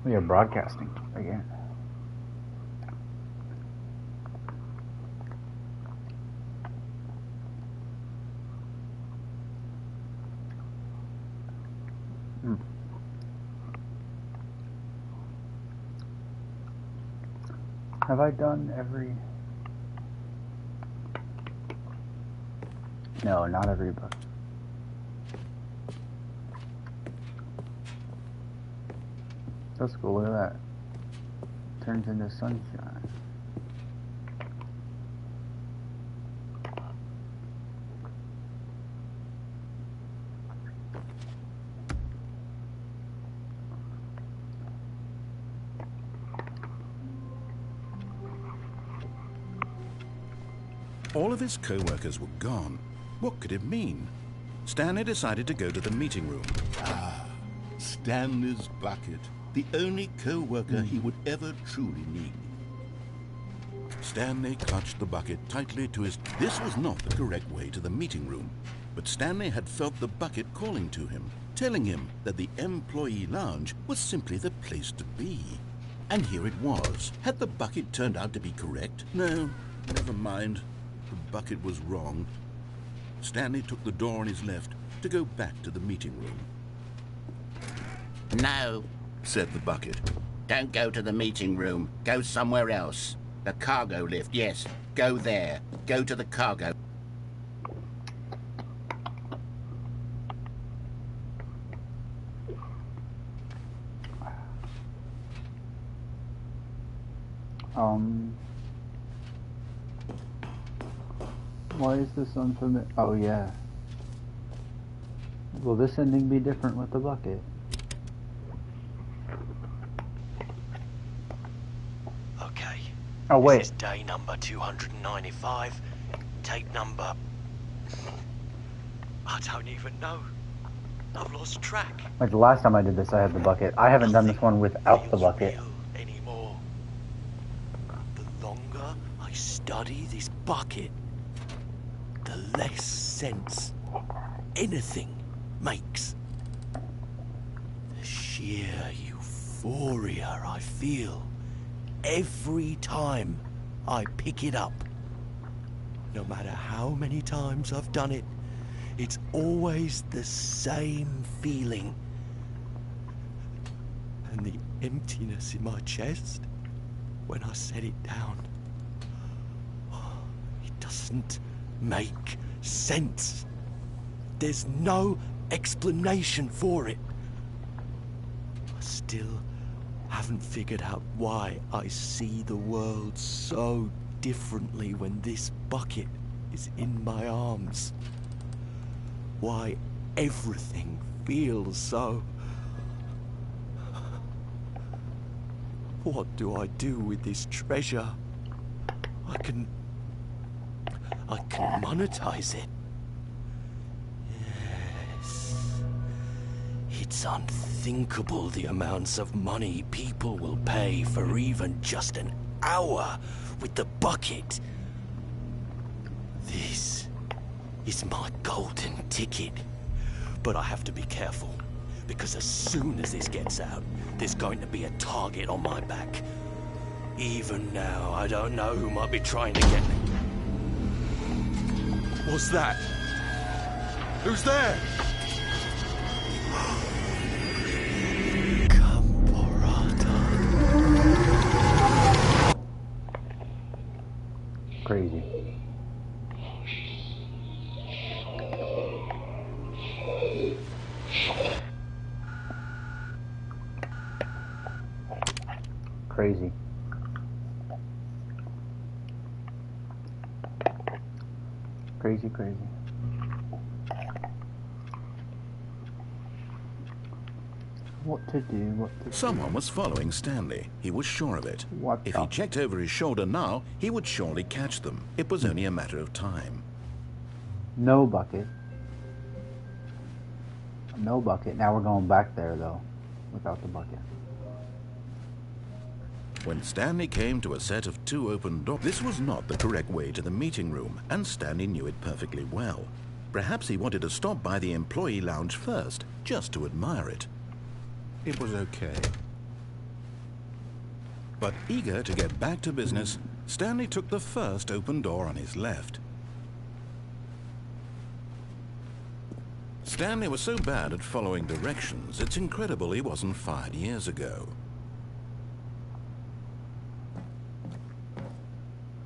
We are broadcasting again. Have I done every... No, not every book. That's cool, look at that. Turns into sunshine. All of his co-workers were gone. What could it mean? Stanley decided to go to the meeting room. Ah, Stanley's bucket. The only co-worker he would ever truly need. Stanley clutched the bucket tightly to his... This was not the correct way to the meeting room, but Stanley had felt the bucket calling to him, telling him that the employee lounge was simply the place to be. And here it was. Had the bucket turned out to be correct? No, never mind. The bucket was wrong. Stanley took the door on his left to go back to the meeting room. No, said the bucket. Don't go to the meeting room. Go somewhere else. The cargo lift, yes. Go there. Go to the cargo. Why is this unfamiliar? Oh, yeah. Will this ending be different with the bucket? Okay. Oh, wait. This is day number 295. Tape number... I don't even know. I've lost track. Like the last time I did this, I had the bucket. I haven't done this one without the bucket. Anymore. The longer I study this bucket, the less sense anything makes. The sheer euphoria I feel every time I pick it up. No matter how many times I've done it, it's always the same feeling. And the emptiness in my chest when I set it down. It doesn't make sense. There's no explanation for it. I still haven't figured out why I see the world so differently when this bucket is in my arms. Why everything feels so... What do I do with this treasure? I can monetize it. Yes. It's unthinkable the amounts of money people will pay for even just an hour with the bucket. This is my golden ticket. But I have to be careful, because as soon as this gets out, there's going to be a target on my back. Even now, I don't know who might be trying to get me. What's that? Who's there? Crazy. Crazy. Crazy, crazy. What to do, what to do. Someone was following Stanley. He was sure of it. If he checked over his shoulder now, he would surely catch them. It was only a matter of time. No bucket. No bucket. Now we're going back there, though, without the bucket. When Stanley came to a set of two open doors, this was not the correct way to the meeting room, and Stanley knew it perfectly well. Perhaps he wanted to stop by the employee lounge first, just to admire it. It was okay. But eager to get back to business, Stanley took the first open door on his left. Stanley was so bad at following directions, it's incredible he wasn't fired years ago.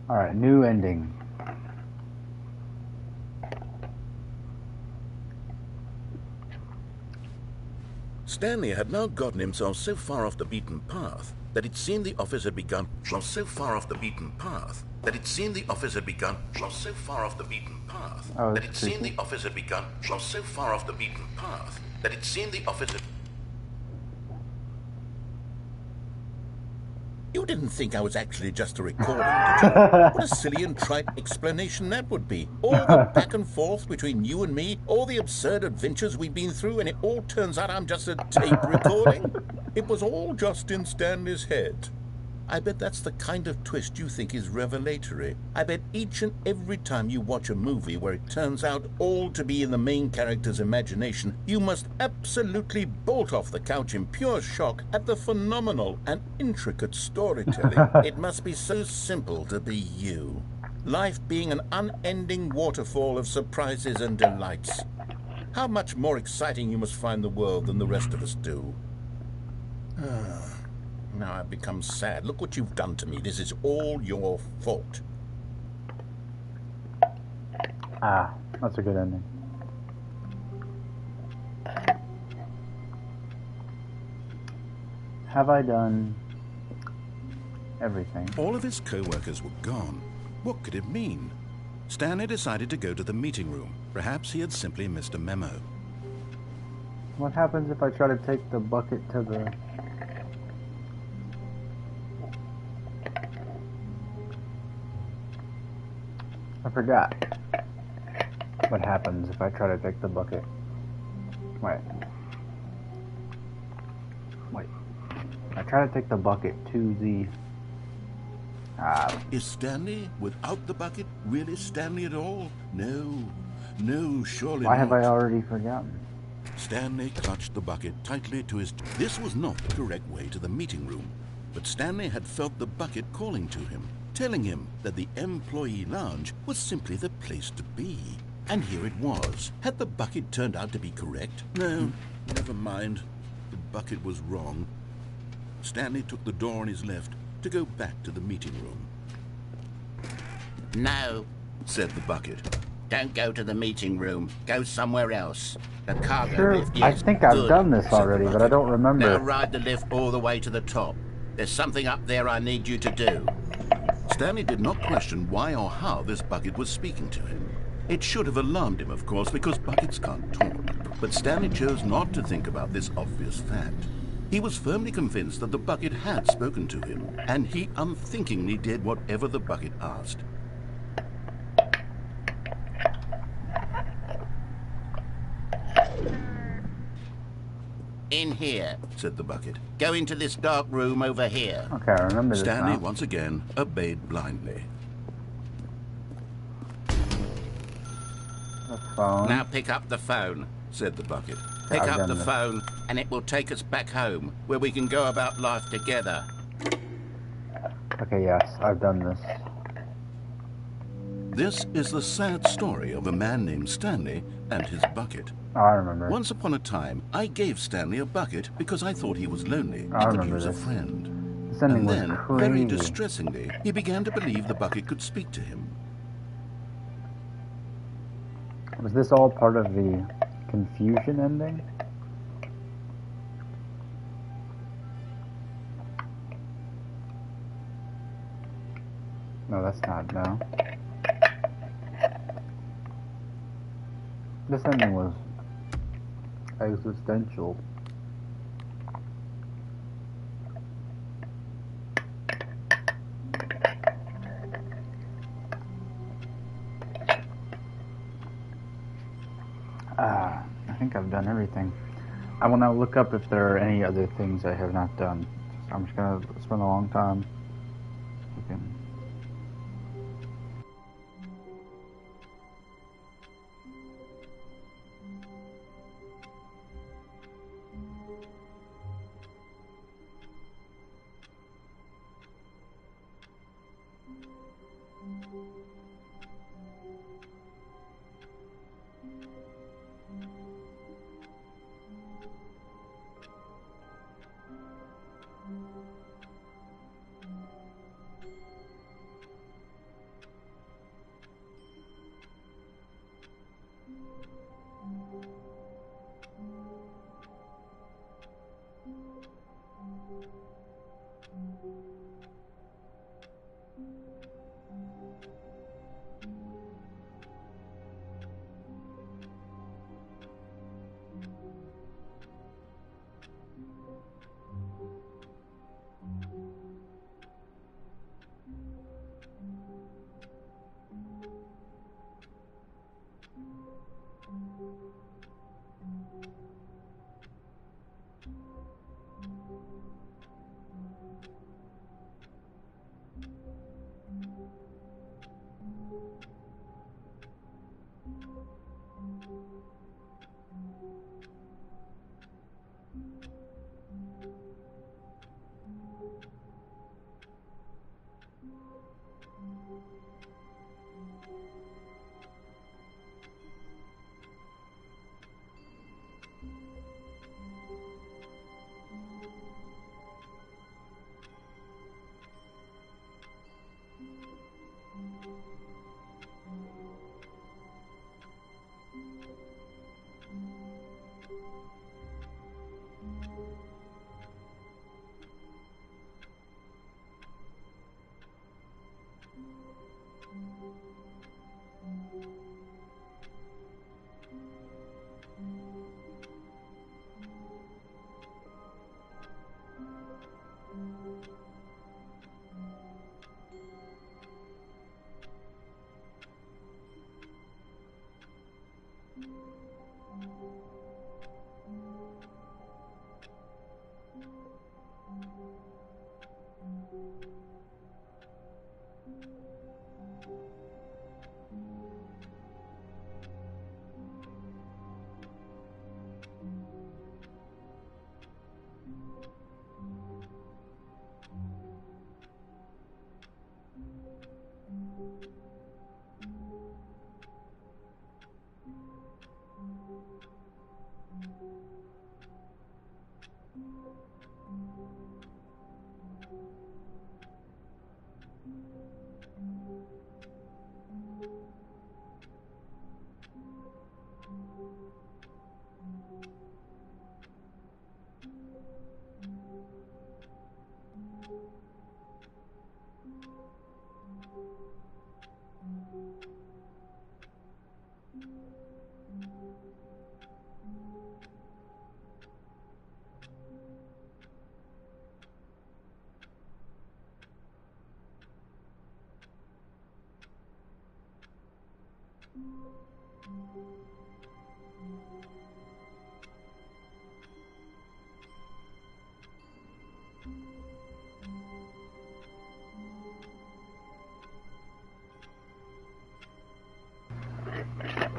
Alright, new ending. Stanley had now gotten himself so far off the beaten path that it seemed the office had begun so far off the beaten path that it seemed the office had begun so far off the beaten path that it seemed the office had begun so far off the beaten path that it seemed the office had... You didn't think I was actually just a recording, did you? What a silly and trite explanation that would be. All the back and forth between you and me, all the absurd adventures we've been through, and it all turns out I'm just a tape recording? It was all just in Stanley's head. I bet that's the kind of twist you think is revelatory. I bet each and every time you watch a movie where it turns out all to be in the main character's imagination, you must absolutely bolt off the couch in pure shock at the phenomenal and intricate storytelling. It must be so simple to be you. Life being an unending waterfall of surprises and delights. How much more exciting you must find the world than the rest of us do. Now I've become sad. Look what you've done to me. This is all your fault. Ah, that's a good ending. Have I done everything? All of his co-workers were gone. What could it mean? Stanley decided to go to the meeting room. Perhaps he had simply missed a memo. What happens if I try to take the bucket to the... I forgot what happens if I try to take the bucket. Wait. I try to take the bucket to the... Is Stanley, without the bucket, really Stanley at all? No, surely not. Why have I already forgotten? Stanley clutched the bucket tightly to his... This was not the correct way to the meeting room, but Stanley had felt the bucket calling to him, telling him that the employee lounge was simply the place to be. And here it was. Had the bucket turned out to be correct? No, never mind. The bucket was wrong. Stanley took the door on his left to go back to the meeting room. No, said the bucket. don't go to the meeting room. Go somewhere else. The cargo Sure, lift, I yes. think I've Good. done this said the already, but I bucket. don't Now remember. ride the lift all the way to the top. There's something up there I need you to do. Stanley did not question why or how this bucket was speaking to him. It should have alarmed him, of course, because buckets can't talk. But Stanley chose not to think about this obvious fact. He was firmly convinced that the bucket had spoken to him, and he unthinkingly did whatever the bucket asked. In here. Said the bucket. Go into this dark room over here. Okay, I remember this Stanley now. once again obeyed blindly. The phone. Now pick up the phone. Said the bucket. Pick I've up done the this. phone, and it will take us back home, where we can go about life together. Okay, yes, I've done this. This is the sad story of a man named Stanley and his bucket. Oh, I remember. Once upon a time, I gave Stanley a bucket because I thought he was lonely I and could remember use a this. friend. This ending And was then, crazy. very distressingly, he began to believe the bucket could speak to him. Was this all part of the confusion ending? No, that's not, no. This ending was existential. I think I've done everything. I will now look up if there are any other things I have not done. I'm just gonna spend a long time looking.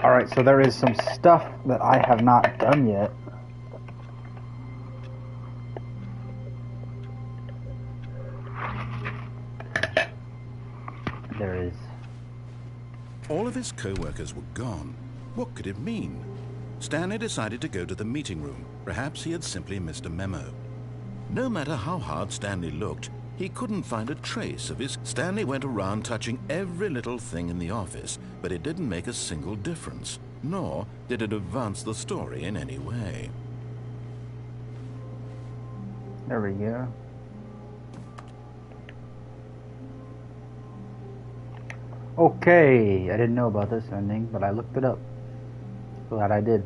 Alright, so there is some stuff that I have not done yet. There is. All of his co-workers were gone. What could it mean? Stanley decided to go to the meeting room. Perhaps he had simply missed a memo. No matter how hard Stanley looked, he couldn't find a trace of his... Stanley went around touching every little thing in the office, but it didn't make a single difference, nor did it advance the story in any way. There we go. Okay, I didn't know about this ending, but I looked it up. Glad I did.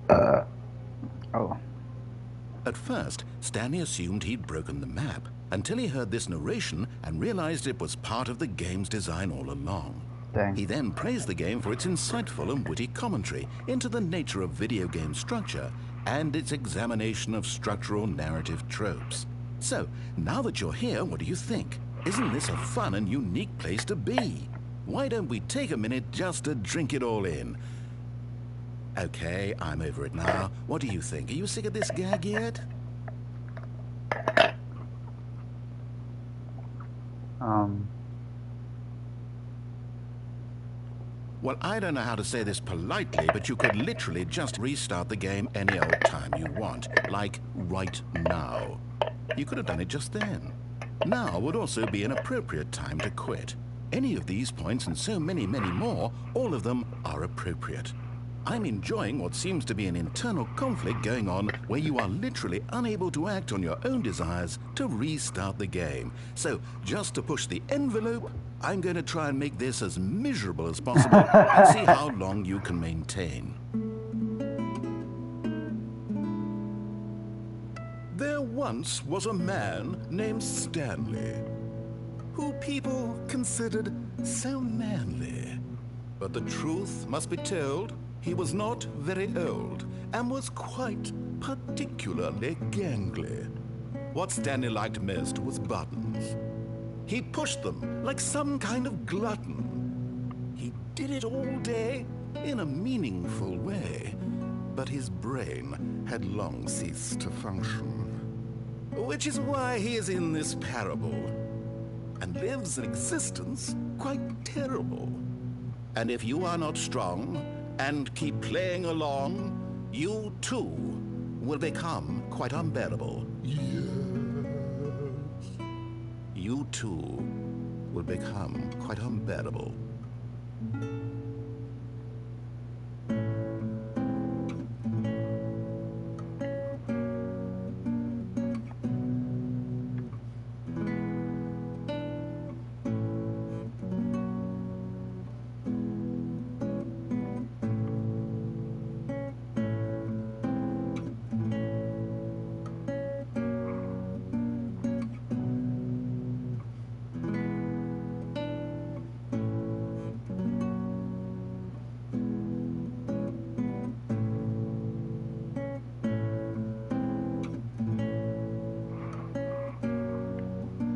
Oh. At first, Stanley assumed he'd broken the map, until he heard this narration and realized it was part of the game's design all along. Dang. He then praised the game for its insightful and witty commentary into the nature of video game structure and its examination of structural narrative tropes. So, now that you're here, what do you think? Isn't this a fun and unique place to be? Why don't we take a minute just to drink it all in? Okay, I'm over it now. What do you think? Are you sick of this gag yet? Well, I don't know how to say this politely, but you could literally just restart the game any old time you want. Like, right now. You could have done it just then. Now would also be an appropriate time to quit. Any of these points and so many, many more, all of them are appropriate. I'm enjoying what seems to be an internal conflict going on where you are literally unable to act on your own desires to restart the game. So, just to push the envelope, I'm going to try and make this as miserable as possible and see how long you can maintain. There once was a man named Stanley, who people considered so manly. But the truth must be told, he was not very old and was quite particularly gangly. What Stanley liked most was buttons. He pushed them like some kind of glutton. He did it all day in a meaningful way, but his brain had long ceased to function. Which is why he is in this parable and lives an existence quite terrible. And if you are not strong and keep playing along, you too will become quite unbearable. Yes. You too will become quite unbearable.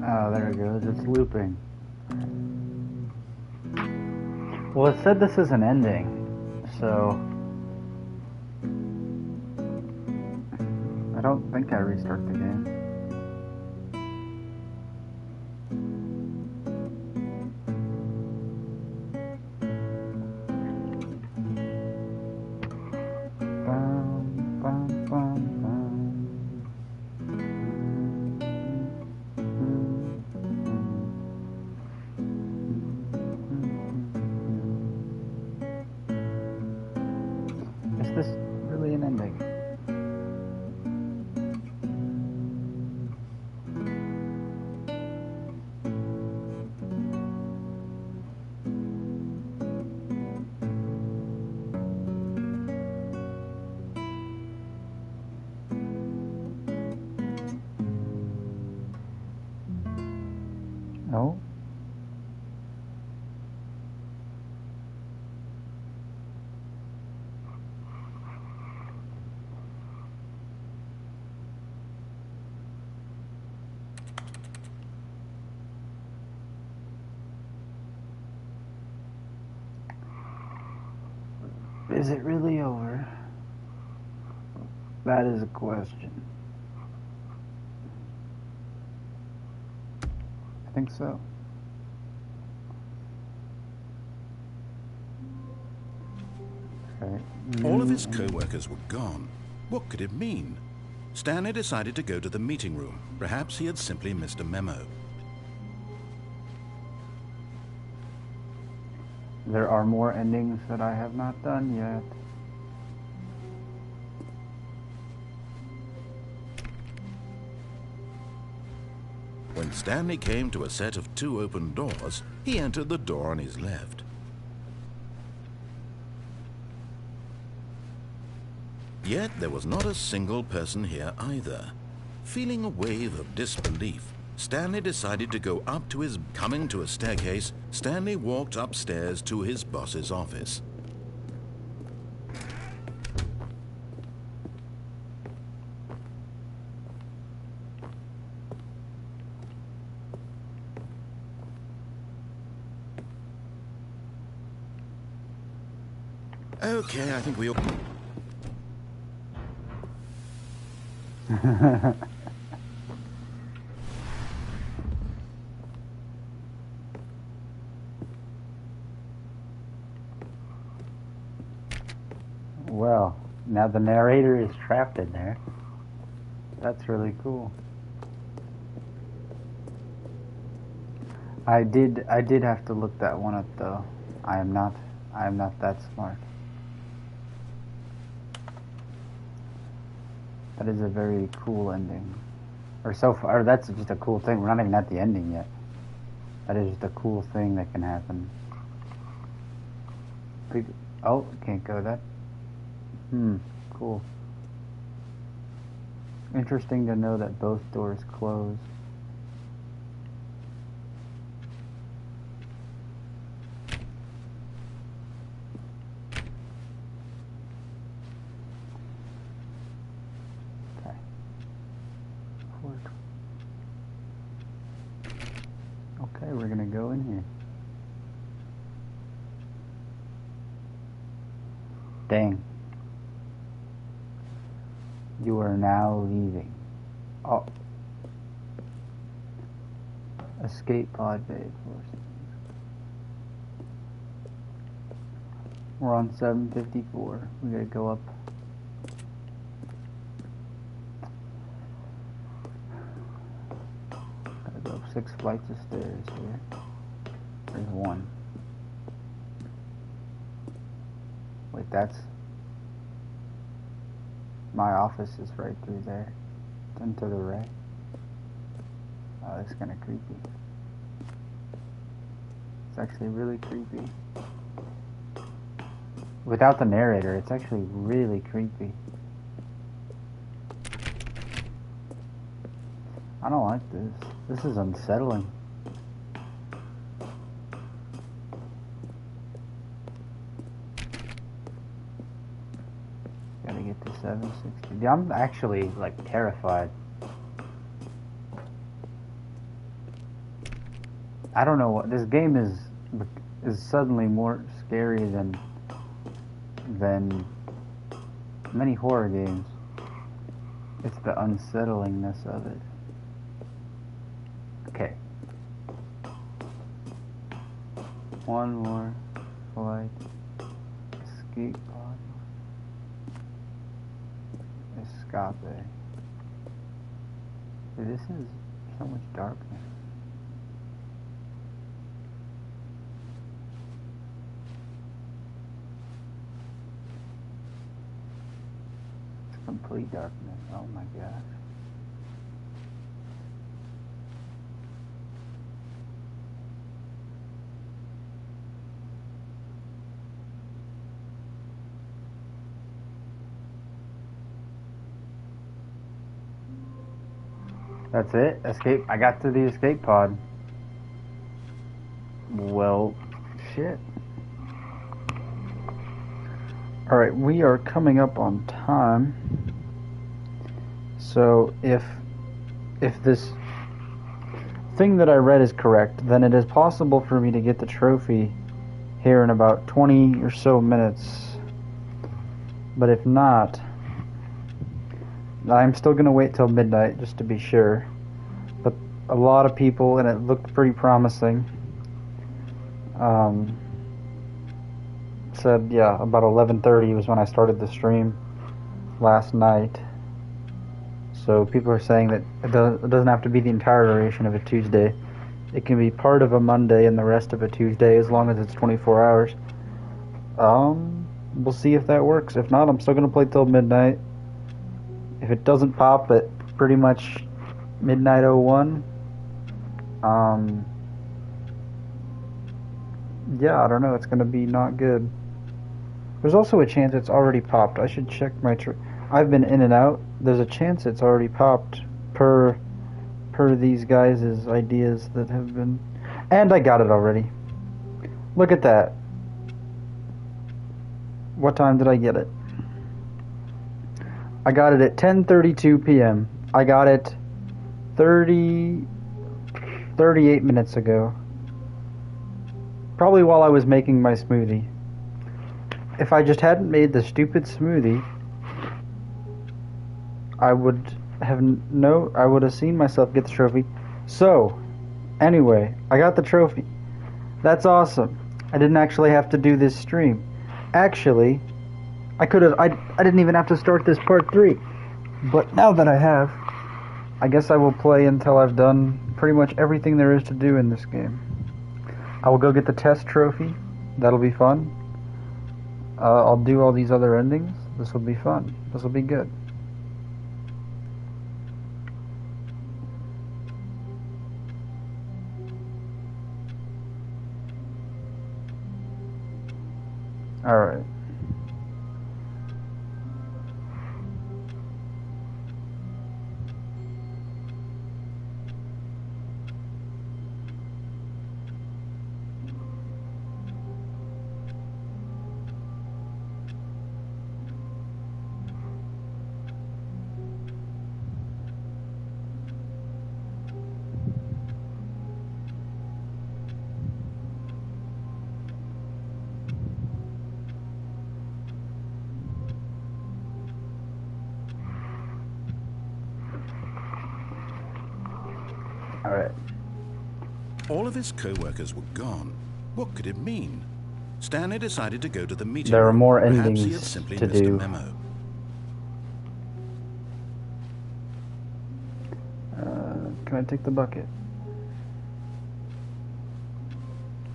Oh, there it goes. It's looping. Well, it said this is an ending, so I don't think I restart the game. Bum, bum, bum, bum. Is this really an ending? No? Is it really over? That is a question. I think so. Okay. All of his co-workers were gone. What could it mean? Stanley decided to go to the meeting room. Perhaps he had simply missed a memo. There are more endings that I have not done yet. When Stanley came to a set of 2 open doors, he entered the door on his left. Yet there was not a single person here either. Feeling a wave of disbelief, Stanley decided to go up to his... Coming to a staircase, Stanley walked upstairs to his boss's office. Okay, I think we all... Well, now the narrator is trapped in there. That's really cool. I did have to look that one up though. I am not that smart. That is a very cool ending. Or so far, that's just a cool thing. We're not even at the ending yet. That is just a cool thing that can happen. Oh, can't go that. Cool. Interesting to know that both doors close. Okay, we're gonna go in here. Dang. You are now leaving. Oh. Escape pod bay. We're on 754. We gotta go up. Gotta go up 6 flights of stairs here. There's one. Wait, that's... My office is right through there. It's into the right. Oh, that's kind of creepy. It's actually really creepy. Without the narrator, it's actually really creepy. I don't like this. This is unsettling. Gotta get to 760. I'm actually, like, terrified. I don't know what... This game is suddenly more scary than many horror games. It's the unsettlingness of it. Okay. One more flight. Escape pod. Escape. Dude, this is so much darkness. It's complete darkness. Oh my gosh. That's it? Escape? I got to the escape pod. Well, shit. Alright, we are coming up on time. So, if this thing that I read is correct, then it is possible for me to get the trophy here in about 20 or so minutes. But if not... I'm still going to wait till midnight just to be sure. But a lot of people, and it looked pretty promising, said, yeah, about 11:30 was when I started the stream last night. So people are saying that it doesn't have to be the entire duration of a Tuesday. It can be part of a Monday and the rest of a Tuesday as long as it's 24 hours. We'll see if that works. If not, I'm still going to play till midnight. If it doesn't pop at pretty much midnight 01, yeah, I don't know, it's going to be not good. There's also a chance it's already popped. I should check my... I've been in and out. There's a chance it's already popped per these guys' ideas that have been... And I got it already. Look at that. What time did I get it? I got it at 10:32 p.m. I got it 38 minutes ago. Probably while I was making my smoothie. If I just hadn't made the stupid smoothie, I would have seen myself get the trophy. So, anyway, I got the trophy. That's awesome. I didn't actually have to do this stream. Actually, I didn't even have to start this part 3. But now that I have, I guess I will play until I've done pretty much everything there is to do in this game. I will go get the test trophy. That'll be fun. I'll do all these other endings. This will be fun. This will be good. Alright. Alright. All of his co-workers were gone. What could it mean? Stanley decided to go to the meeting There are room. more Perhaps he endings had simply to missed do. a memo. Can I take the bucket?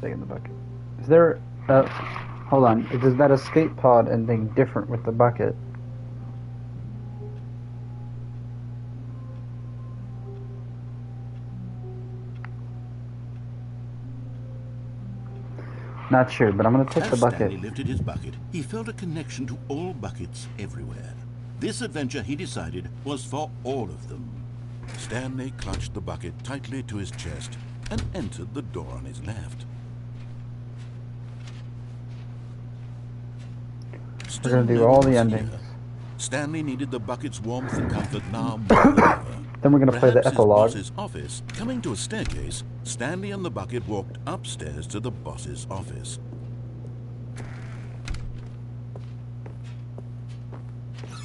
Taking the bucket. Is there... hold on. Is that escape pod ending different with the bucket? Not sure, but I'm gonna take the As bucket. Stanley lifted his bucket, he felt a connection to all buckets everywhere. This adventure, he decided, was for all of them. Stanley clutched the bucket tightly to his chest and entered the door on his left. We're gonna do all the endings. Stanley needed the bucket's warmth and comfort now more than ever. Then we're gonna play the Perhaps epilogue. his boss's office. Coming to a staircase, Stanley and the bucket walked upstairs to the boss's office.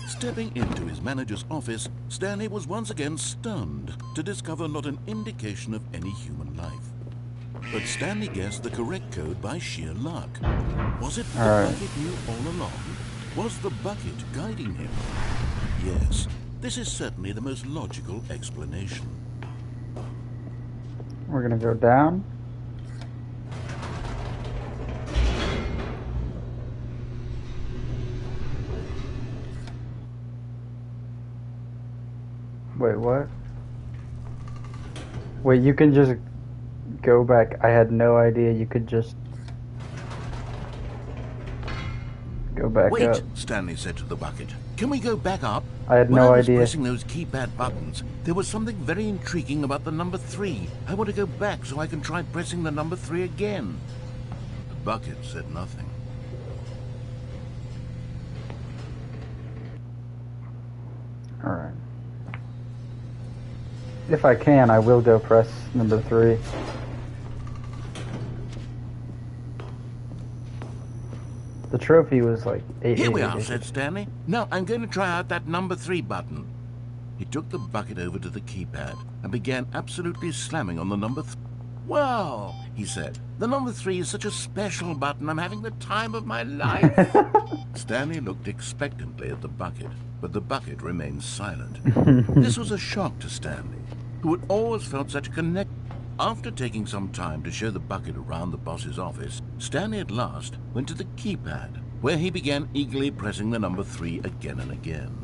Stepping into his manager's office, Stanley was once again stunned to discover not an indication of any human life. But Stanley guessed the correct code by sheer luck. Was it the bucket knew all along? Was the bucket guiding him? Yes, this is certainly the most logical explanation. We're gonna go down. Wait, what? Wait, you can just go back. I had no idea you could just go back Wait, up. Stanley said to the bucket. Can we go back up? I had When no I was idea. pressing those keypad buttons, there was something very intriguing about the number 3. I want to go back so I can try pressing the number 3 again. The bucket said nothing. Alright. If I can, I will go press number 3. The trophy was like 8. Here we are, said Stanley. Now I'm going to try out that number 3 button. He took the bucket over to the keypad and began absolutely slamming on the number 3. Well, he said, the number 3 is such a special button. I'm having the time of my life. Stanley looked expectantly at the bucket, but the bucket remained silent. This was a shock to Stanley, who had always felt such a connection. After taking some time to show the bucket around the boss's office, Stanley at last went to the keypad, where he began eagerly pressing the number 3 again and again.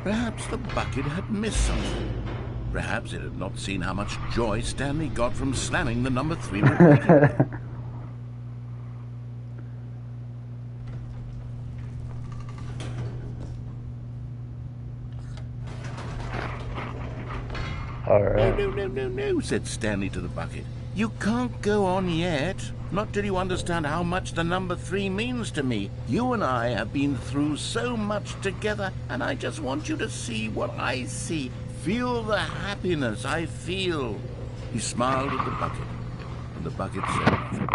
Perhaps the bucket had missed something. Perhaps it had not seen how much joy Stanley got from slamming the number 3 repeatedly. Alright. No, said Stanley to the bucket. You can't go on yet. Not till you understand how much the number 3 means to me. You and I have been through so much together, and I just want you to see what I see. Feel the happiness I feel. He smiled at the bucket, and the bucket said nothing.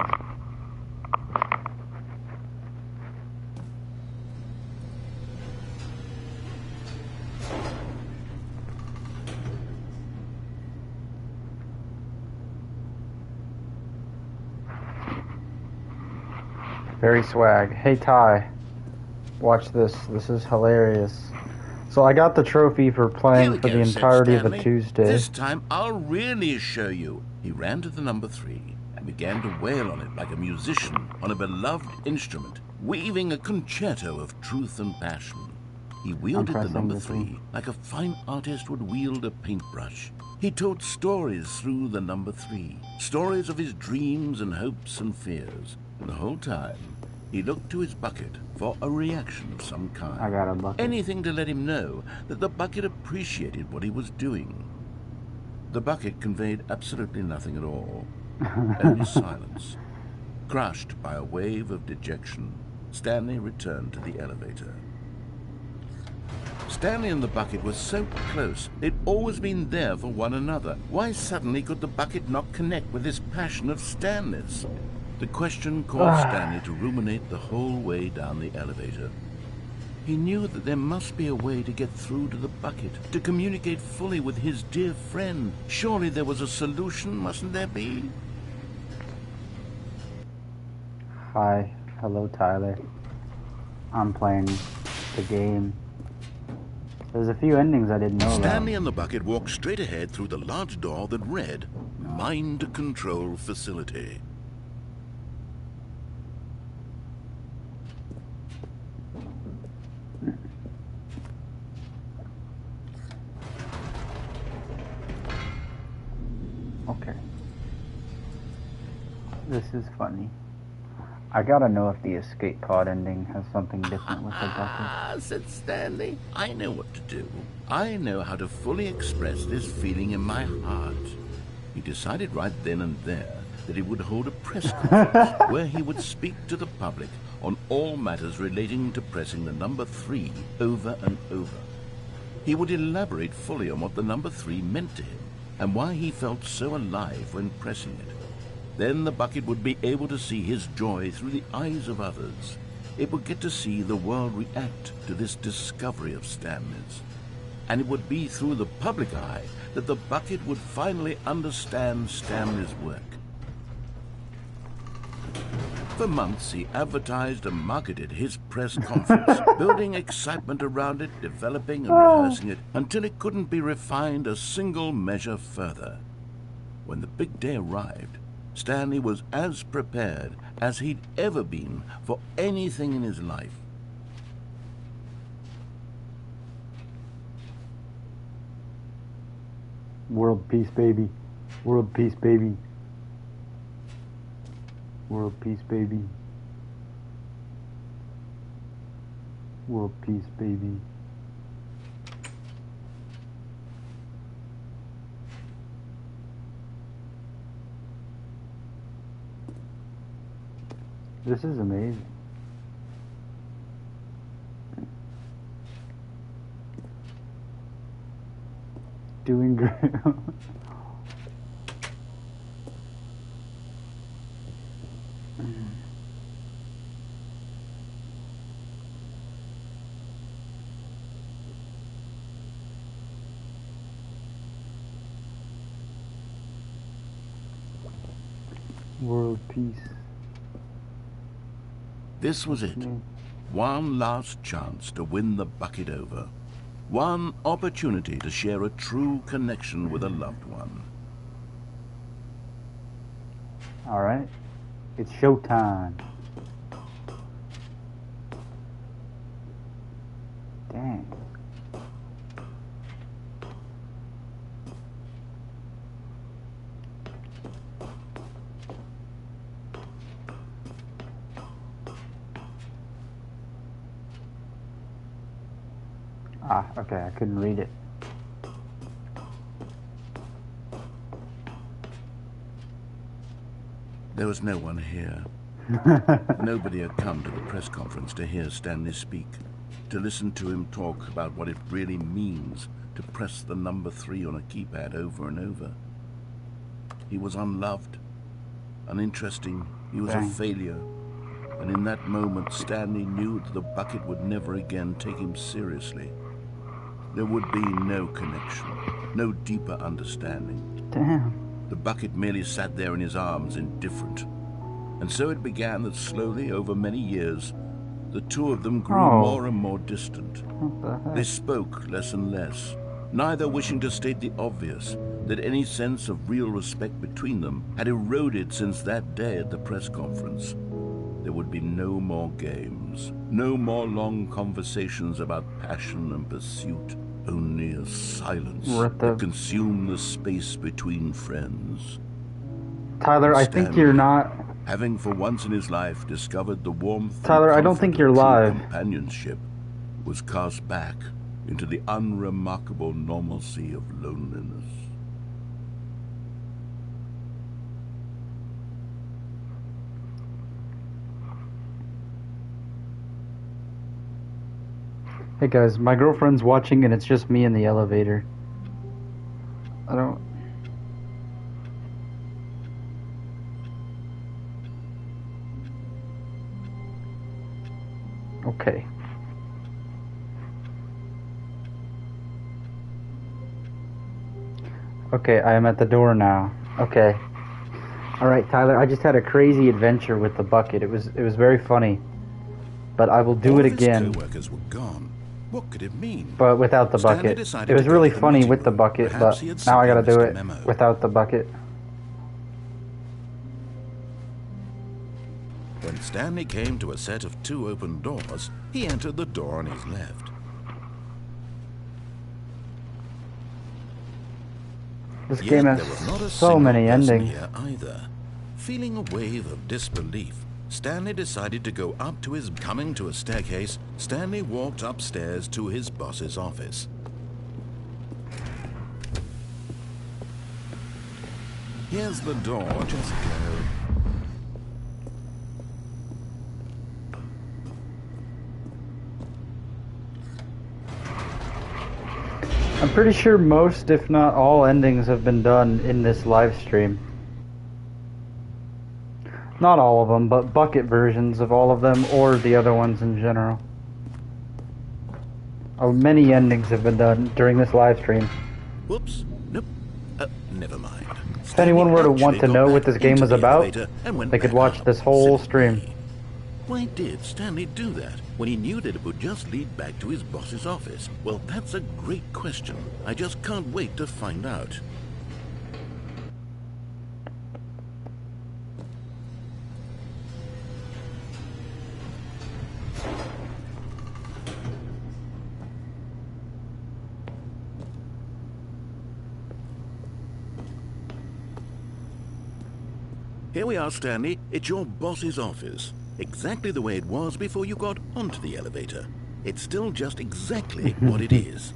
Very swag. Hey Ty, watch this. This is hilarious. So I got the trophy for Here playing we for go, the said entirety of Stanley. a Tuesday. This time I'll really show you. He ran to the number 3 and began to wail on it like a musician on a beloved instrument, weaving a concerto of truth and passion. He wielded the number 3 like a fine artist would wield a paintbrush. He told stories through the number 3, stories of his dreams and hopes and fears. And the whole time, he looked to his bucket for a reaction of some kind. I got a bucket. Anything to let him know that the bucket appreciated what he was doing. The bucket conveyed absolutely nothing at all. Only silence. Crushed by a wave of dejection, Stanley returned to the elevator. Stanley and the bucket were so close. They'd always been there for one another. Why suddenly could the bucket not connect with this passion of Stanley's? The question caused Stanley to ruminate the whole way down the elevator. He knew that there must be a way to get through to the bucket, to communicate fully with his dear friend. Surely there was a solution, mustn't there be? Hi. Hello, Tyler. I'm playing the game. There's a few endings I didn't know about. Stanley and the bucket walked straight ahead through the large door that read, Mind Control Facility. Okay. This is funny. I gotta know if the escape pod ending has something different with the bucket. Ah, said Stanley. I know what to do. I know how to fully express this feeling in my heart. He decided right then and there that he would hold a press conference where he would speak to the public on all matters relating to pressing the number 3 over and over. He would elaborate fully on what the number 3 meant to him and why he felt so alive when pressing it. Then the bucket would be able to see his joy through the eyes of others. It would get to see the world react to this discovery of Stanley's. And it would be through the public eye that the bucket would finally understand Stanley's work. For months, he advertised and marketed his press conference, building excitement around it, developing and rehearsing it, until it couldn't be refined a single measure further. When the big day arrived, Stanley was as prepared as he'd ever been for anything in his life. World peace, baby. World peace, baby. World peace, baby. World peace, baby. This is amazing. Doing great. World peace. This was it. One last chance to win the bucket over. One opportunity to share a true connection with a loved one. All right. It's showtime. Dang. Ah, okay, I couldn't read it. There was no one here. Nobody had come to the press conference to hear Stanley speak, to listen to him talk about what it really means to press the number 3 on a keypad over and over. He was unloved, uninteresting, he was a failure. And in that moment, Stanley knew that the bucket would never again take him seriously. There would be no connection, no deeper understanding. Damn. The bucket merely sat there in his arms, indifferent. And so it began that slowly, over many years, The two of them grew Oh. more and more distant. What the heck? They spoke less and less, neither wishing to state the obvious, that any sense of real respect between them had eroded since that day at the press conference. There would be no more games, no more long conversations about passion and pursuit, only a silence that consumed the space between friends. Tyler, I think you're not... Having for once in his life discovered the warmth and Tyler, I don't comfort think of you're true live. companionship, was cast back into the unremarkable normalcy of loneliness. Hey guys, my girlfriend's watching and it's just me in the elevator. I don't... Okay. Okay, I am at the door now. Okay. Alright, Tyler, I just had a crazy adventure with the bucket. It was very funny. But I will do All it of his again. co-workers were gone. What could it mean? But without the Stanley bucket. decided It was to go really to the funny meeting with the room. bucket, Perhaps but he had now I gotta simply do missed it a memo. without the bucket. When Stanley came to a set of 2 open doors, he entered the door on his left. This Yet game there was not a has so single many person endings. here either. Feeling a wave of disbelief, Stanley decided to go up to his... Coming to a staircase, Stanley walked upstairs to his boss's office. Here's the door, just go. I'm pretty sure most, if not all, endings have been done in this live stream. Not all of them, but bucket versions of all of them, or the other ones in general. Many endings have been done during this live stream. Whoops. Nope. Never mind. If anyone were to want to know what this game was about, they could watch this whole stream. Why did Stanley do that when he knew that it would just lead back to his boss's office? Well, that's a great question. I just can't wait to find out. Here we are, Stanley. It's your boss's office. Exactly the way it was before you got onto the elevator. It's still just exactly what it is.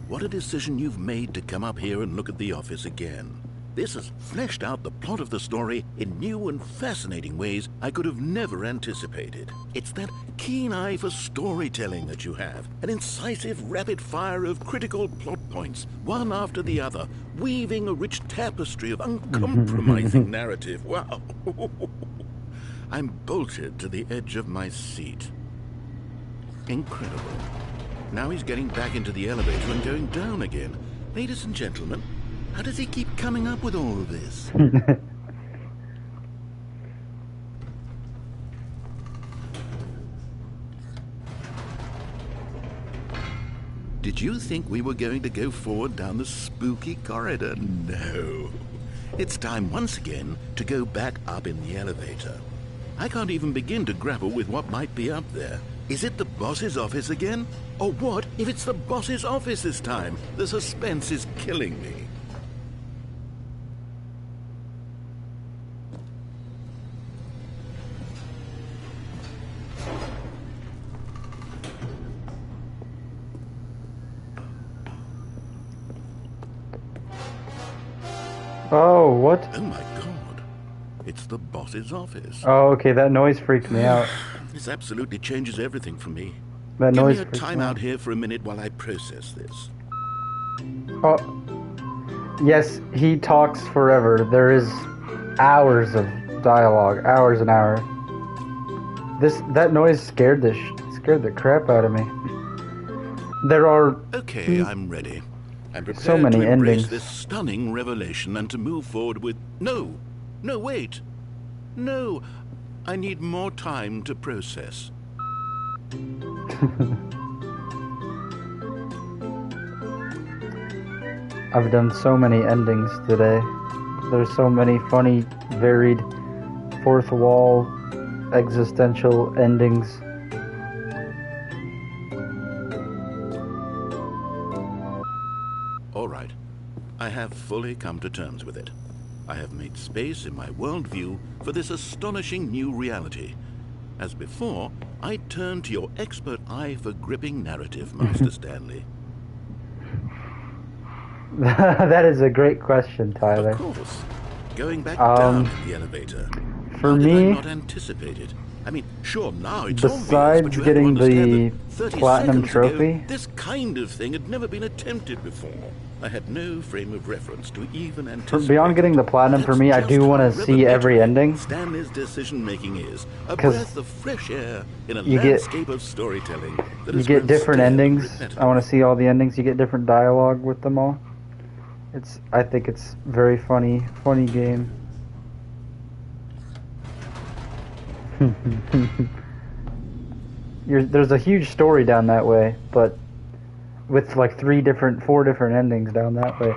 What a decision you've made to come up here and look at the office again. This has fleshed out the plot of the story in new and fascinating ways I could have never anticipated. It's that keen eye for storytelling that you have, an incisive rapid fire of critical plot points, one after the other, weaving a rich tapestry of uncompromising narrative. Wow. I'm bolted to the edge of my seat. Incredible. Now he's getting back into the elevator and going down again. Ladies and gentlemen, how does he keep coming up with all of this? Did you think we were going to go forward down the spooky corridor? No. It's time once again to go back up in the elevator. I can't even begin to grapple with what might be up there. Is it the boss's office again? Or what if it's the boss's office this time? The suspense is killing me. Oh, what? Oh my god. It's the boss's office. Oh, okay, that noise freaked me out. This absolutely changes everything for me. That Give noise me a freaked me time out. out here for a minute while I process this. Oh, yes, he talks forever. There is hours of dialogue, hours and hours. That noise scared the crap out of me. There are Okay, I'm ready. I'm prepared so many to embrace endings. this stunning revelation and to move forward with... No, wait. No, I need more time to process. I've done so many endings today. There's so many funny, varied, fourth wall, existential endings. All right. I have fully come to terms with it. I have made space in my worldview for this astonishing new reality. As before, I turn to your expert eye for gripping narrative, Master Stanley. That is a great question, Tyler. Of course. Going back down the elevator. For How did me, I not anticipate it? I mean, sure, now it's obvious, besides but you getting have to understand the that 30 platinum seconds trophy, ago, this kind of thing had never been attempted before. I had no frame of reference to even anticipate. beyond getting the platinum, for me, I do want to see every ending. Stanley's decision-making is a breath of fresh air in a you landscape of storytelling. That You has get grown different stale and endings. repetitive. I want to see all the endings. You get different dialogue with them all. I think it's very funny game. There's a huge story down that way, but with like 4 different endings down that way.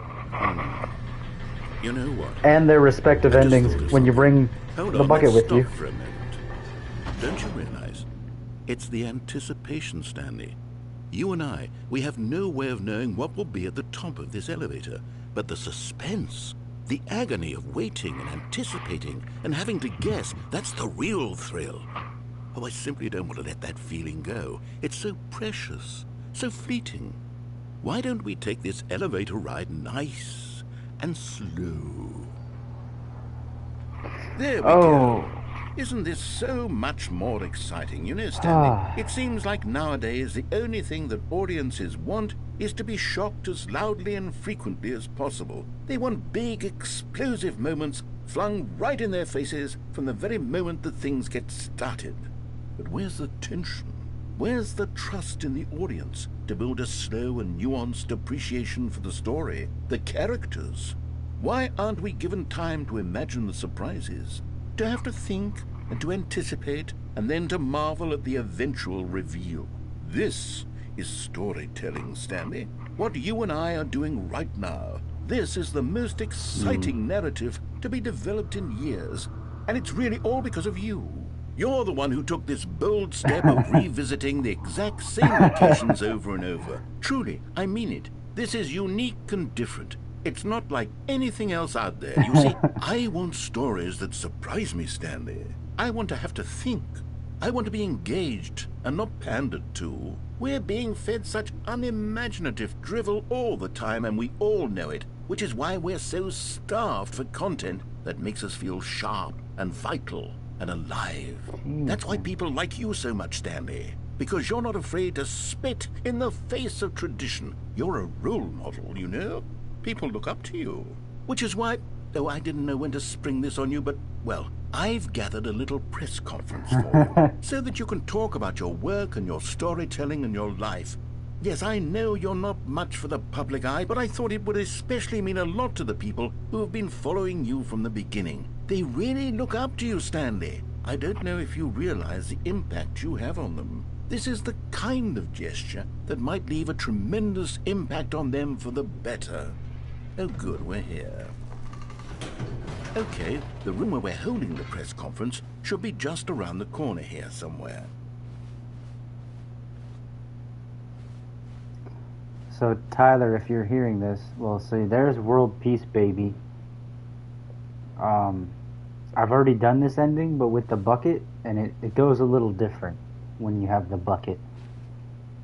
You know what? And their respective I just endings thought of when you something. bring Hold the on, bucket let's with you. stop for a moment. Don't you realize? It's the anticipation, Stanley. You and I, we have no way of knowing what will be at the top of this elevator. But the suspense, the agony of waiting and anticipating and having to guess, that's the real thrill. Oh, I simply don't want to let that feeling go. It's so precious, so fleeting. Why don't we take this elevator ride nice and slow? There we go. Isn't this so much more exciting? You know, Stanley, it seems like nowadays the only thing that audiences want is to be shocked as loudly and frequently as possible. They want big, explosive moments flung right in their faces from the very moment that things get started. But where's the tension? Where's the trust in the audience to build a slow and nuanced appreciation for the story, the characters? Why aren't we given time to imagine the surprises, to have to think and to anticipate, and then to marvel at the eventual reveal? This is storytelling, Stanley. What you and I are doing right now. This is the most exciting narrative to be developed in years, and it's really all because of you. You're the one who took this bold step of revisiting the exact same locations over and over. Truly, I mean it. This is unique and different. It's not like anything else out there. You see, I want stories that surprise me, Stanley. I want to have to think. I want to be engaged and not pandered to. We're being fed such unimaginative drivel all the time, and we all know it, which is why we're so starved for content that makes us feel sharp and vital and alive. That's why people like you so much, Stanley. Because you're not afraid to spit in the face of tradition. You're a role model, you know? People look up to you. Which is why, though I didn't know when to spring this on you, but, well, I've gathered a little press conference for you, so that you can talk about your work and your storytelling and your life. Yes, I know you're not much for the public eye, but I thought it would especially mean a lot to the people who have been following you from the beginning. They really look up to you, Stanley. I don't know if you realize the impact you have on them. This is the kind of gesture that might leave a tremendous impact on them for the better. Oh, good, we're here. Okay, the room where we're holding the press conference should be just around the corner here somewhere. So, Tyler, if you're hearing this, well, see, there's World Peace, baby. I've already done this ending, but with the bucket, and it goes a little different when you have the bucket.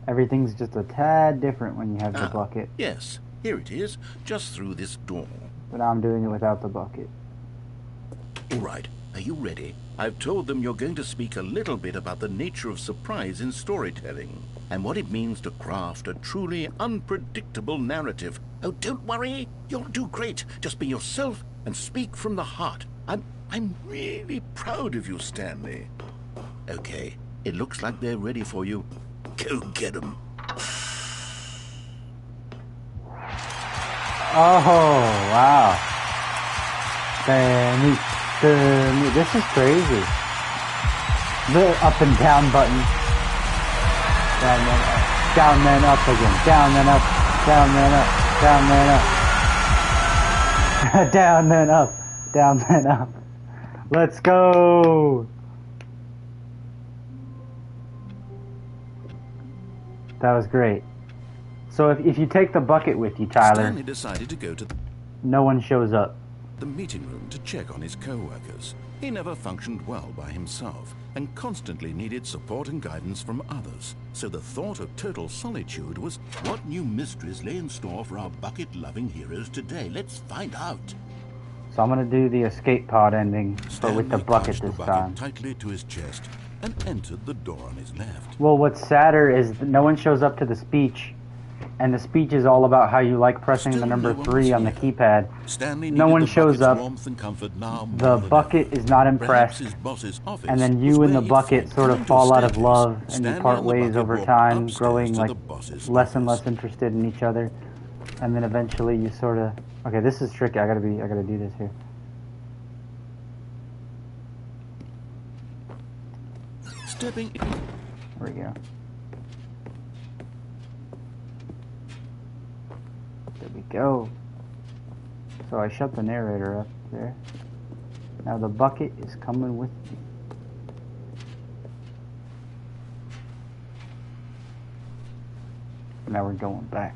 Everything's just a tad different when you have the bucket. Yes, here it is, just through this door. But I'm doing it without the bucket. All right, are you ready? I've told them you're going to speak a little bit about the nature of surprise in storytelling, and what it means to craft a truly unpredictable narrative. Oh, don't worry, you'll do great. Just be yourself and speak from the heart. I'm really proud of you, Stanley. Okay, it looks like they're ready for you. Go get them. Oh, wow. This is crazy. The up and down button. Down, then up. Down, then up again. Down, then up. Down, then up. Down, then up. Down, then up. Down, then up. Let's go! That was great. So if you take the bucket with you, Tyler, Stanley decided to go to no one shows up. the meeting room to check on his co-workers. He never functioned well by himself and constantly needed support and guidance from others. So the thought of total solitude was, what new mysteries lay in store for our bucket-loving heroes today? Let's find out. So I'm gonna do the escape pod ending, but Stanley with the bucket clutched the this bucket time. tightly to his chest and entered the door on his left. Well, what's sadder is that no one shows up to the speech, and the speech is all about how you like pressing Still the number no one 3 was on the here. keypad. Stanley No needed one the shows bucket's up. warmth and comfort now more The than bucket ever. is not Perhaps impressed, his boss's office and then was you and where the he bucket thought sort to of enter fall out of staircase. love, and you Stanley part and the ways bucket over walked time, upstairs growing to like the boss's less and office. less interested in each other, and then eventually you sort of. Okay, this is tricky. I gotta do this here. Stepping in. There we go. There we go. So I shut the narrator up there. Now the bucket is coming with me. Now we're going back.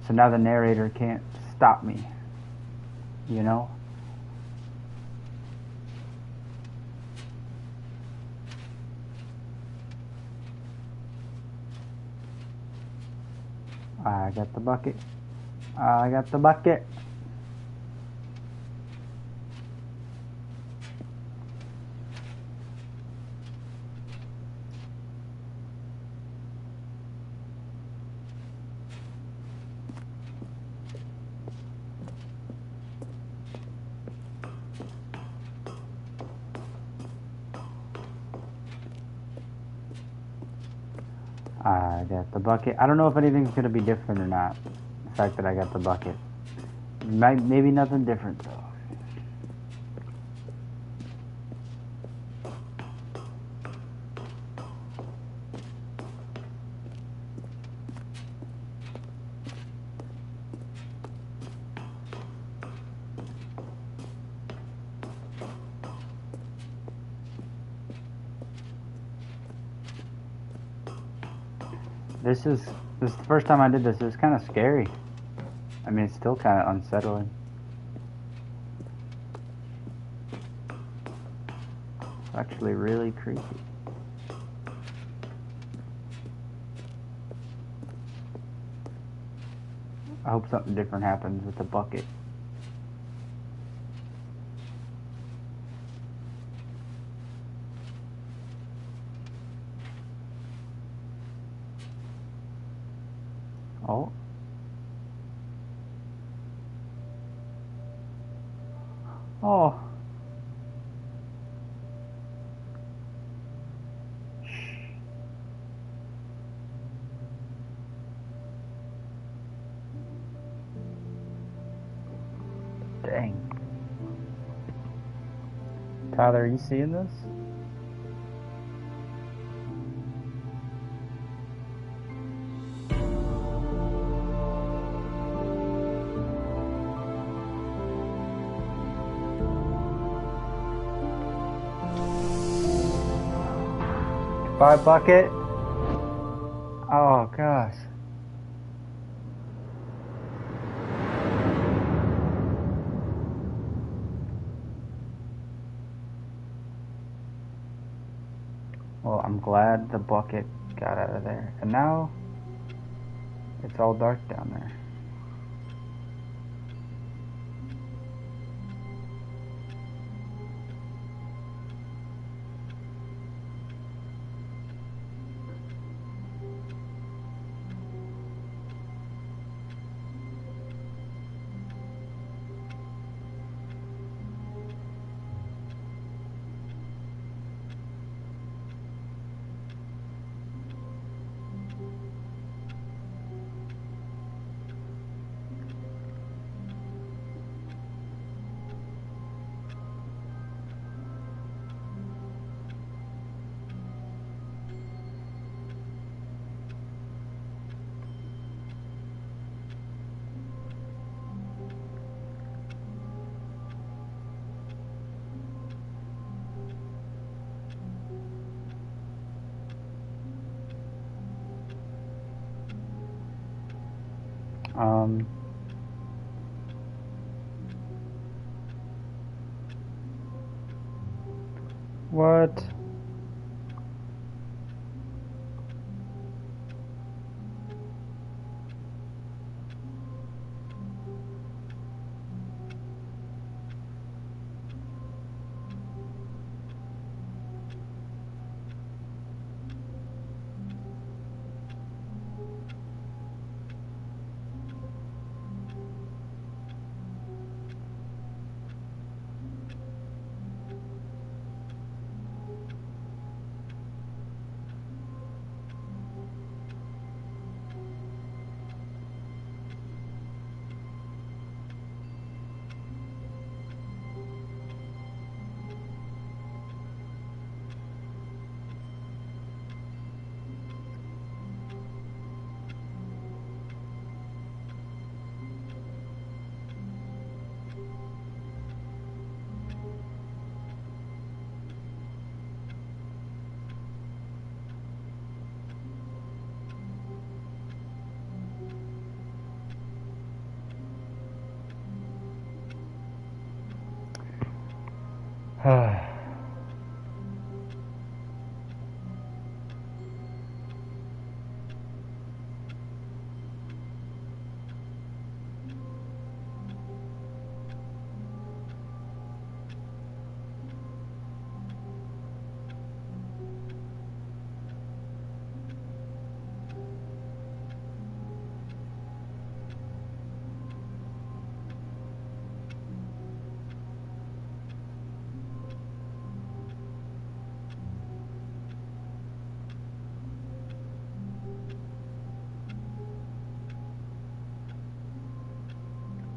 So now the narrator can't stop me. You know? I got the bucket. I got the bucket. I got the bucket. I don't know if anything's going to be different or not. The fact that I got the bucket. Maybe nothing different, though. This is the first time I did this. It was kind of scary. I mean, it's still kind of unsettling. It's actually really creepy. I hope something different happens with the bucket. Oh. Oh. Shh. Dang. Tyler, are you seeing this? Bye, bucket. Oh, gosh. Well, I'm glad the bucket got out of there. And now it's all dark down there. Um... What?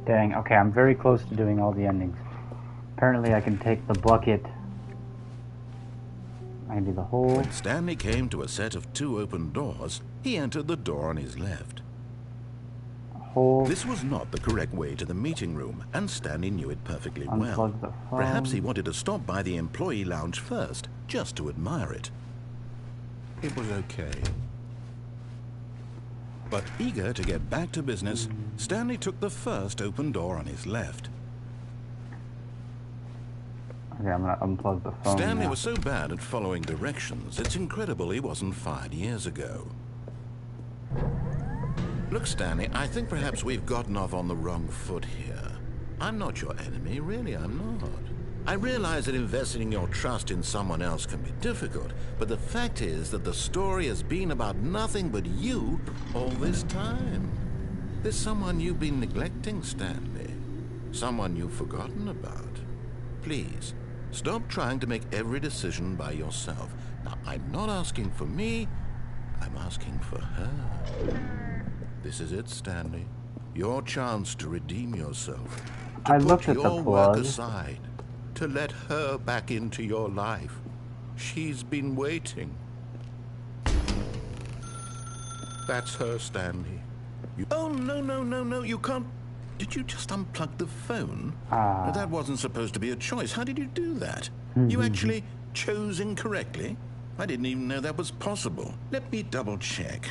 Dang, okay, I'm very close to doing all the endings. Apparently I can take the bucket. I can do the whole... When Stanley came to a set of 2 open doors, he entered the door on his left. whole... This was not the correct way to the meeting room, and Stanley knew it perfectly well. Unplug the phone. Perhaps he wanted to stop by the employee lounge first, just to admire it. It was okay. But eager to get back to business, Stanley took the first open door on his left. Okay, I'm gonna unplug the phone Stanley now. was so bad at following directions, it's incredible he wasn't fired years ago. Look, Stanley, I think perhaps we've gotten off on the wrong foot here. I'm not your enemy, really, I'm not. I realize that investing your trust in someone else can be difficult, but the fact is that the story has been about nothing but you all this time. There's someone you've been neglecting, Stanley. Someone you've forgotten about. Please, stop trying to make every decision by yourself. Now, I'm not asking for me, I'm asking for her. This is it, Stanley. Your chance to redeem yourself. To I put looked at the your work plug. aside. To let her back into your life. She's been waiting. That's her, Stanley. Oh, no, you can't... Did you just unplug the phone? Ah. That wasn't supposed to be a choice. How did you do that? You actually chose incorrectly? I didn't even know that was possible. Let me double check.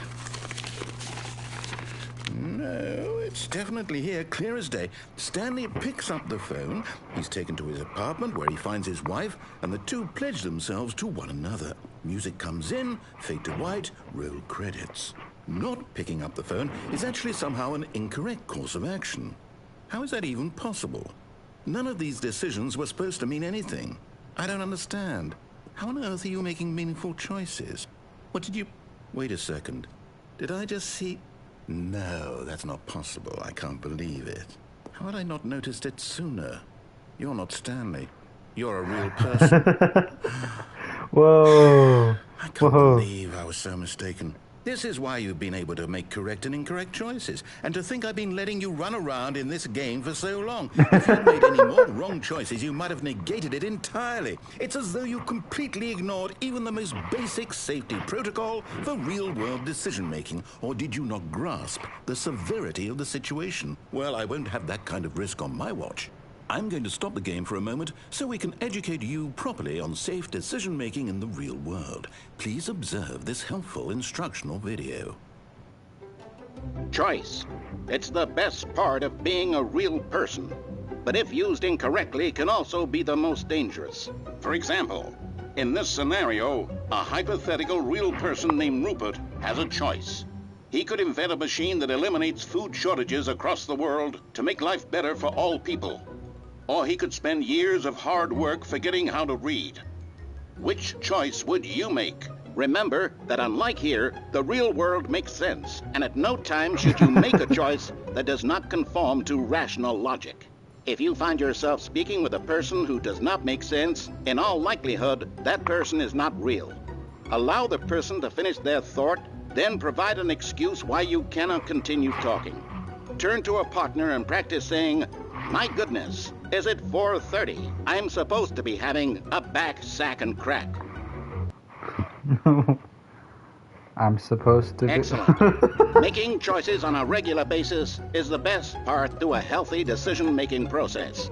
No, it's definitely here, clear as day. Stanley picks up the phone. He's taken to his apartment where he finds his wife, and the two pledge themselves to one another. Music comes in, fade to white, roll credits. Not picking up the phone is actually somehow an incorrect course of action. How is that even possible? None of these decisions were supposed to mean anything. I don't understand. How on earth are you making meaningful choices? What did you... Wait a second. Did I just see... No, that's not possible. I can't believe it. How had I not noticed it sooner? You're not Stanley. You're a real person. Whoa. I can't believe I was so mistaken. This is why you've been able to make correct and incorrect choices. And to think I've been letting you run around in this game for so long. If you'd made any more wrong choices, you might have negated it entirely. It's as though you completely ignored even the most basic safety protocol for real-world decision-making. Or did you not grasp the severity of the situation? Well, I won't have that kind of risk on my watch. I'm going to stop the game for a moment so we can educate you properly on safe decision-making in the real world. Please observe this helpful instructional video. Choice. It's the best part of being a real person, but if used incorrectly can also be the most dangerous. For example, in this scenario, a hypothetical real person named Rupert has a choice. He could invent a machine that eliminates food shortages across the world to make life better for all people. Or he could spend years of hard work forgetting how to read. Which choice would you make? Remember that unlike here, the real world makes sense, and at no time should you make a choice that does not conform to rational logic. If you find yourself speaking with a person who does not make sense, in all likelihood, that person is not real. Allow the person to finish their thought, then provide an excuse why you cannot continue talking. Turn to a partner and practice saying, "My goodness, is it 4:30? I'm supposed to be having a back, sack, and crack." I'm supposed to be. Excellent. Making choices on a regular basis is the best part to a healthy decision-making process.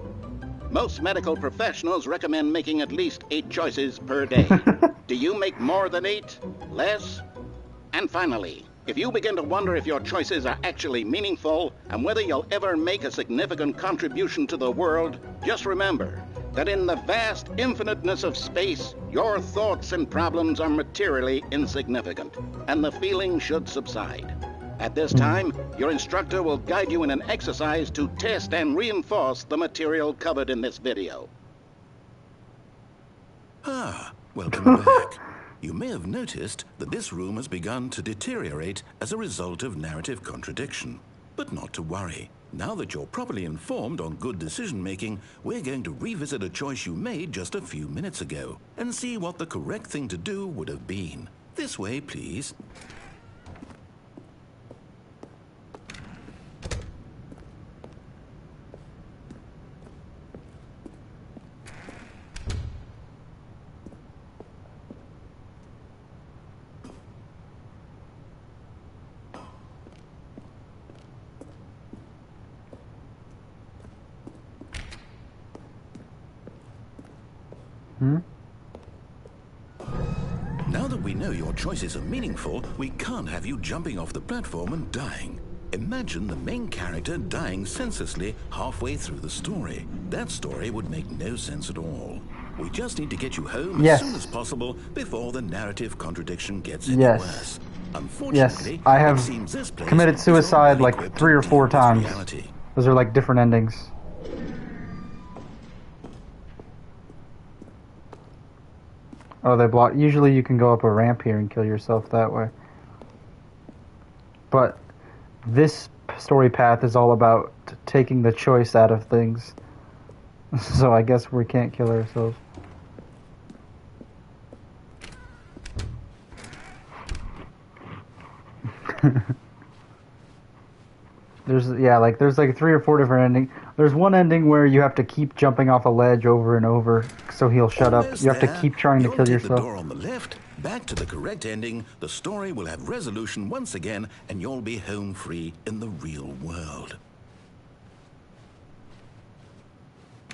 Most medical professionals recommend making at least 8 choices per day. Do you make more than 8? Less? And finally, if you begin to wonder if your choices are actually meaningful and whether you'll ever make a significant contribution to the world, just remember that in the vast infiniteness of space, your thoughts and problems are materially insignificant, and the feeling should subside. At this time, your instructor will guide you in an exercise to test and reinforce the material covered in this video. Ah, welcome back. You may have noticed that this room has begun to deteriorate as a result of narrative contradiction. But not to worry. Now that you're properly informed on good decision-making, we're going to revisit a choice you made just a few minutes ago and see what the correct thing to do would have been. This way, please. Now that we know your choices are meaningful, we can't have you jumping off the platform and dying. Imagine the main character dying senselessly halfway through the story. That story would make no sense at all. We just need to get you home as soon as possible before the narrative contradiction gets any worse. Unfortunately, I have it seems this place committed suicide is like equipped 3 or to 4 deal with times. reality. Those are like different endings. Oh, they block. Usually you can go up a ramp here and kill yourself that way. But this story path is all about taking the choice out of things. So I guess we can't kill ourselves. There's like 3 or 4 different endings. There's one ending where you have to keep jumping off a ledge over and over so he'll shut up. You have to keep trying to kill yourself. The door on the left, back to the correct ending. The story will have resolution once again, and you'll be home free in the real world.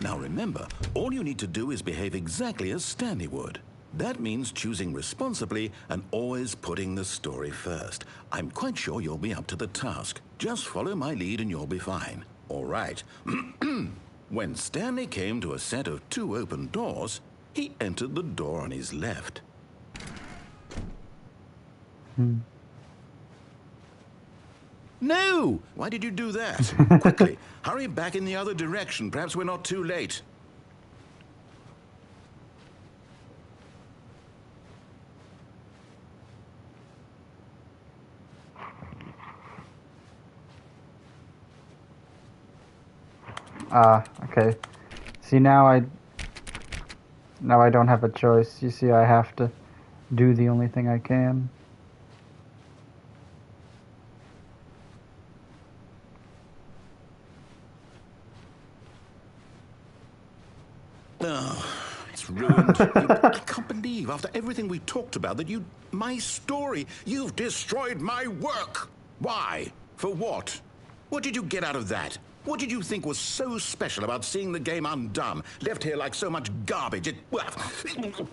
Now remember, all you need to do is behave exactly as Stanley would. That means choosing responsibly and always putting the story first. I'm quite sure you'll be up to the task. Just follow my lead and you'll be fine. All right. When Stanley came to a set of 2 open doors, he entered the door on his left. No! Why did you do that? Quickly, hurry back in the other direction. Perhaps we're not too late. Okay. See, now I don't have a choice. You see, I have to do the only thing I can. Oh, it's ruined. I can't believe, after everything we talked about, that my story, you've destroyed my work. Why? For what? What did you get out of that? What did you think was so special about seeing the game undone, left here like so much garbage?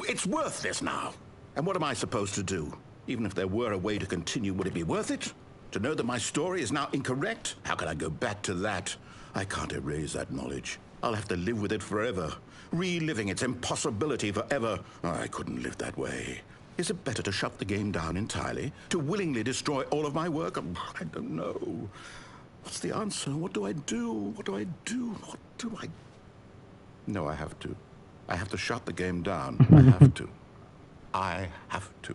It's worthless now. And what am I supposed to do? Even if there were a way to continue, would it be worth it? To know that my story is now incorrect? How can I go back to that? I can't erase that knowledge. I'll have to live with it forever, reliving its impossibility forever. I couldn't live that way. Is it better to shut the game down entirely? To willingly destroy all of my work? I don't know. What's the answer? What do I do? What do I do? What do I... No, I have to. I have to shut the game down. I have to. I have to.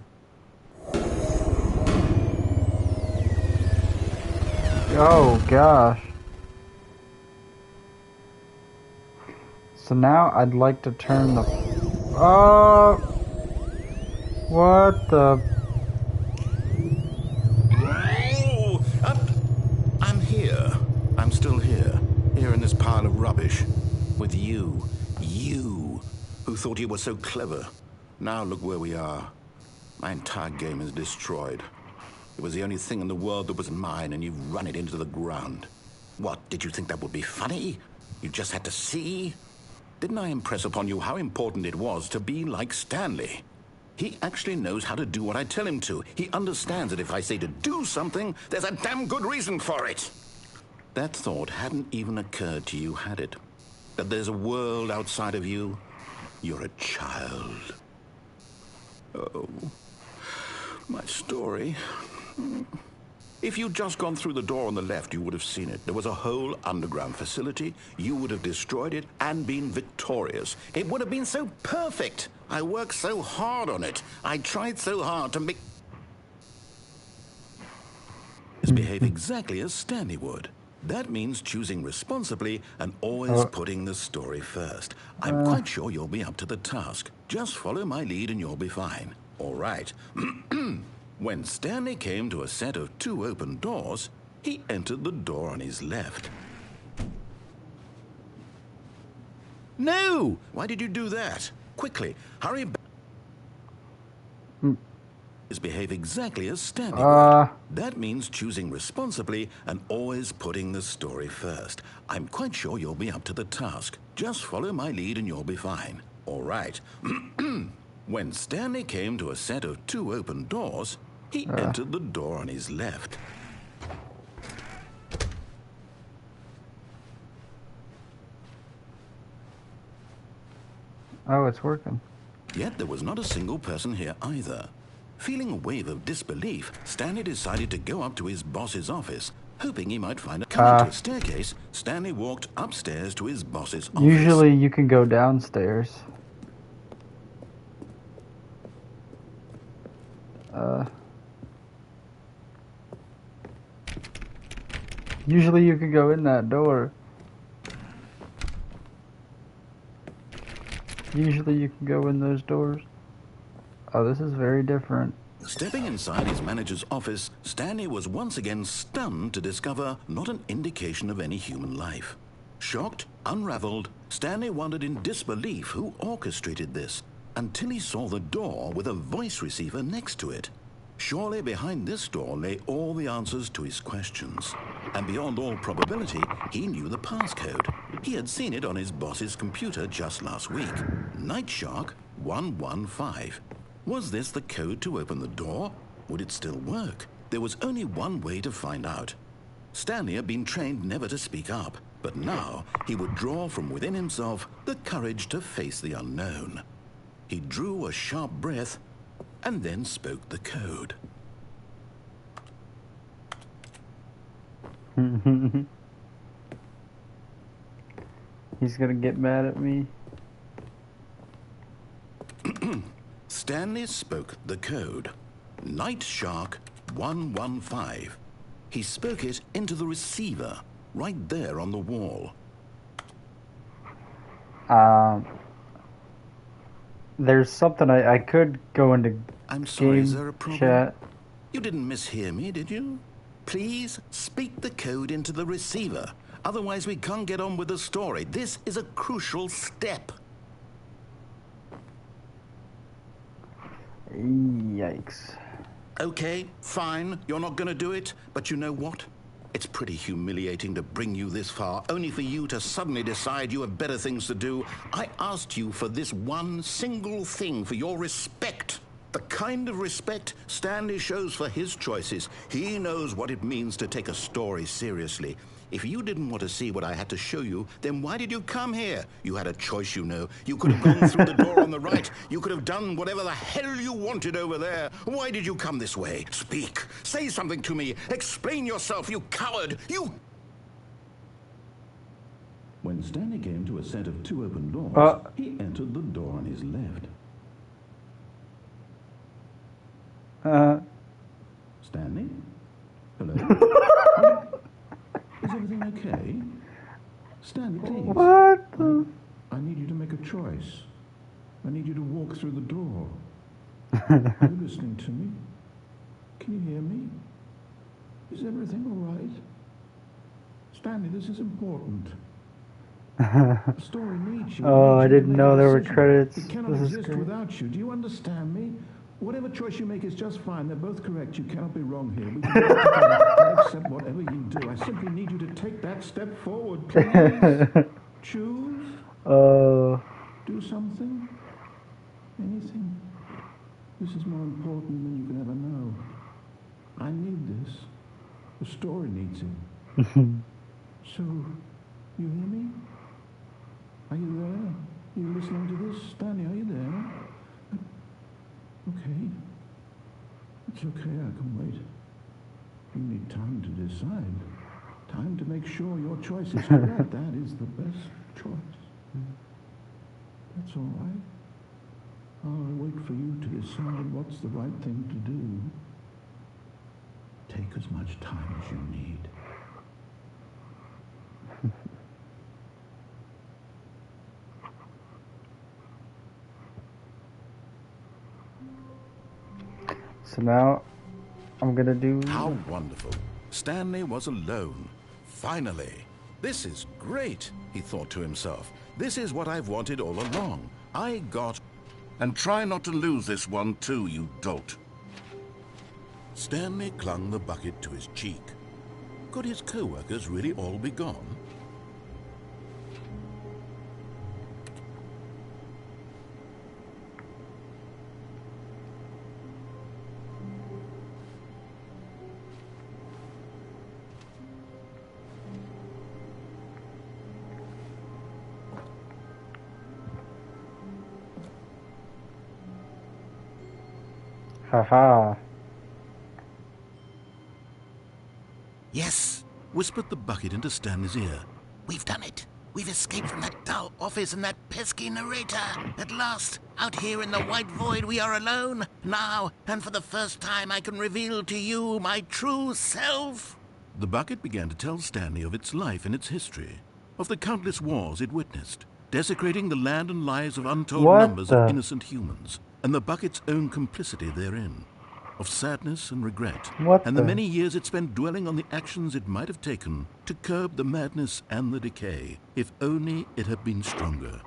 Oh gosh. So now I'd like to turn the... Oh! What the... Oh, I'm here. I'm still here. Here in this pile of rubbish. With you. You. Who thought you were so clever. Now look where we are. My entire game is destroyed. It was the only thing in the world that was mine, and you've run it into the ground. What, did you think that would be funny? You just had to see? Didn't I impress upon you how important it was to be like Stanley? He actually knows how to do what I tell him to. He understands that if I say to do something, there's a damn good reason for it. That thought hadn't even occurred to you, had it? That there's a world outside of you? You're a child. Oh, my story. If you'd just gone through the door on the left, you would have seen it. There was a whole underground facility. You would have destroyed it and been victorious. It would have been so perfect. I worked so hard on it. I tried so hard to make... Behave exactly as Stanley would. That means choosing responsibly and always putting the story first. I'm quite sure you'll be up to the task. Just follow my lead and you'll be fine. All right. When Stanley came to a set of 2 open doors, he entered the door on his left. No! Why did you do that? Quickly, hurry back. Behave exactly as Stanley would. That means choosing responsibly and always putting the story first. I'm quite sure you'll be up to the task. Just follow my lead and you'll be fine. All right. When Stanley came to a set of 2 open doors, he entered the door on his left. Oh, it's working. Yet there was not a single person here either. Feeling a wave of disbelief, Stanley decided to go up to his boss's office, hoping he might find a... Coming to a staircase, Stanley walked upstairs to his boss's office. Usually you can go downstairs. Usually you can go in that door. Usually you can go in those doors. Oh, this is very different. Stepping inside his manager's office, Stanley was once again stunned to discover not an indication of any human life. Shocked, unraveled, Stanley wondered in disbelief who orchestrated this, until he saw the door with a voice receiver next to it. Surely behind this door lay all the answers to his questions. And beyond all probability, he knew the passcode. He had seen it on his boss's computer just last week. Night Shark 115. Was this the code to open the door? Would it still work? There was only one way to find out. Stanley had been trained never to speak up, but now he would draw from within himself the courage to face the unknown. He drew a sharp breath and then spoke the code. He's gonna get mad at me. Stanley spoke the code. Night Shark 115. He spoke it into the receiver, right there on the wall. There's something I could go into I'm sorry, is there a game problem? chat. You didn't mishear me, did you? Please speak the code into the receiver. Otherwise we can't get on with the story. This is a crucial step. Yikes. Okay, fine, you're not gonna do it, but you know what? It's pretty humiliating to bring you this far, only for you to suddenly decide you have better things to do. I asked you for this one single thing, for your respect. The kind of respect Stanley shows for his choices. He knows what it means to take a story seriously. If you didn't want to see what I had to show you, then why did you come here? You had a choice, you know. You could have gone through the door on the right. You could have done whatever the hell you wanted over there. Why did you come this way? Speak. Say something to me. Explain yourself, you coward. You... When Stanley came to a set of 2 open doors, he entered the door on his left. Stanley? Hello? Is everything okay? Stanley, please. What? I need you to make a choice. I need you to walk through the door. Are you listening to me? Can you hear me? Is everything all right? Stanley, this is important. The story needs you. Oh, I didn't know there were Decision. credits. It cannot This is exist great. without you. Do you understand me? Whatever choice you make is just fine. They're both correct. You cannot be wrong here. We can work together. I'll accept whatever you do. I simply need you to take that step forward, please. Choose. Do something. Anything. This is more important than you can ever know. I need this. The story needs it. So, you hear me? Are you there? Are you listening to this? Stanley, are you there? Okay. It's okay, I can wait. You need time to decide. Time to make sure your choice is correct. That is the best choice. That's all right. I'll wait for you to decide what's the right thing to do. Take as much time as you need. So now I'm gonna do... How wonderful. Stanley was alone. Finally. This is great, he thought to himself. This is what I've wanted all along. I got... And try not to lose this one too, you dolt. Stanley clung the bucket to his cheek. Could his co-workers really all be gone? Haha. Yes, whispered the bucket into Stanley's ear. We've done it. We've escaped from that dull office and that pesky narrator. At last, out here in the white void, we are alone. Now, and for the first time, I can reveal to you my true self. The bucket began to tell Stanley of its life and its history, of the countless wars it witnessed, desecrating the land and lives of untold numbers of innocent humans, and the bucket's own complicity therein, of sadness and regret, and the many years it spent dwelling on the actions it might have taken to curb the madness and the decay, if only it had been stronger,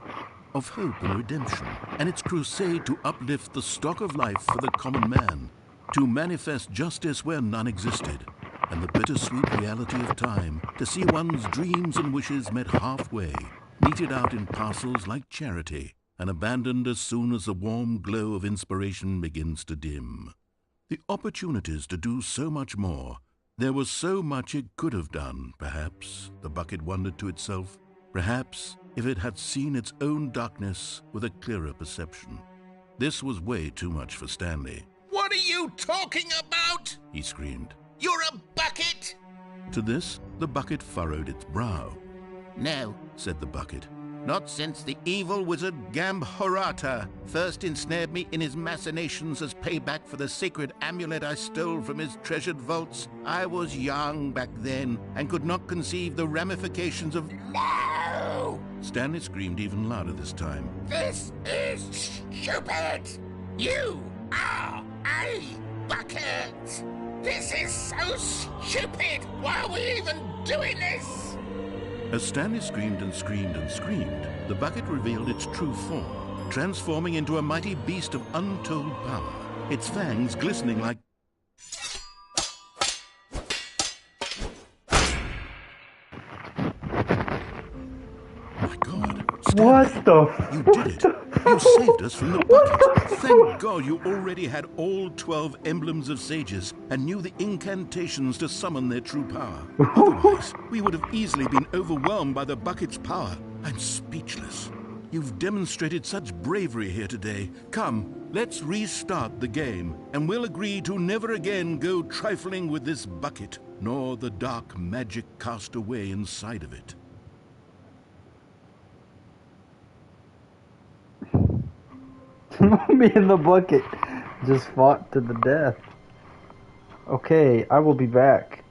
of hope and redemption, and its crusade to uplift the stock of life for the common man, to manifest justice where none existed, and the bittersweet reality of time, to see one's dreams and wishes met halfway, meted out in parcels like charity, and abandoned as soon as the warm glow of inspiration begins to dim. The opportunities to do so much more. There was so much it could have done, perhaps, the bucket wondered to itself. Perhaps, if it had seen its own darkness with a clearer perception. This was way too much for Stanley. What are you talking about? He screamed. You're a bucket? To this, the bucket furrowed its brow. No, said the bucket. not since the evil wizard Gambhorata first ensnared me in his machinations as payback for the sacred amulet I stole from his treasured vaults. I was young back then and could not conceive the ramifications of... No! Stanley screamed even louder this time. This is stupid! You are a bucket! This is so stupid! Why are we even doing this? As Stanley screamed and screamed and screamed, the bucket revealed its true form, transforming into a mighty beast of untold power, its fangs glistening like... My God, Stanley, What the you did it. You saved us from the bucket. Thank God you already had all 12 emblems of sages and knew the incantations to summon their true power. Otherwise, we would have easily been overwhelmed by the bucket's power. I'm speechless. You've demonstrated such bravery here today. Come, let's restart the game, and we'll agree to never again go trifling with this bucket, nor the dark magic cast away inside of it. Me in the bucket just fought to the death. Okay, I will be back.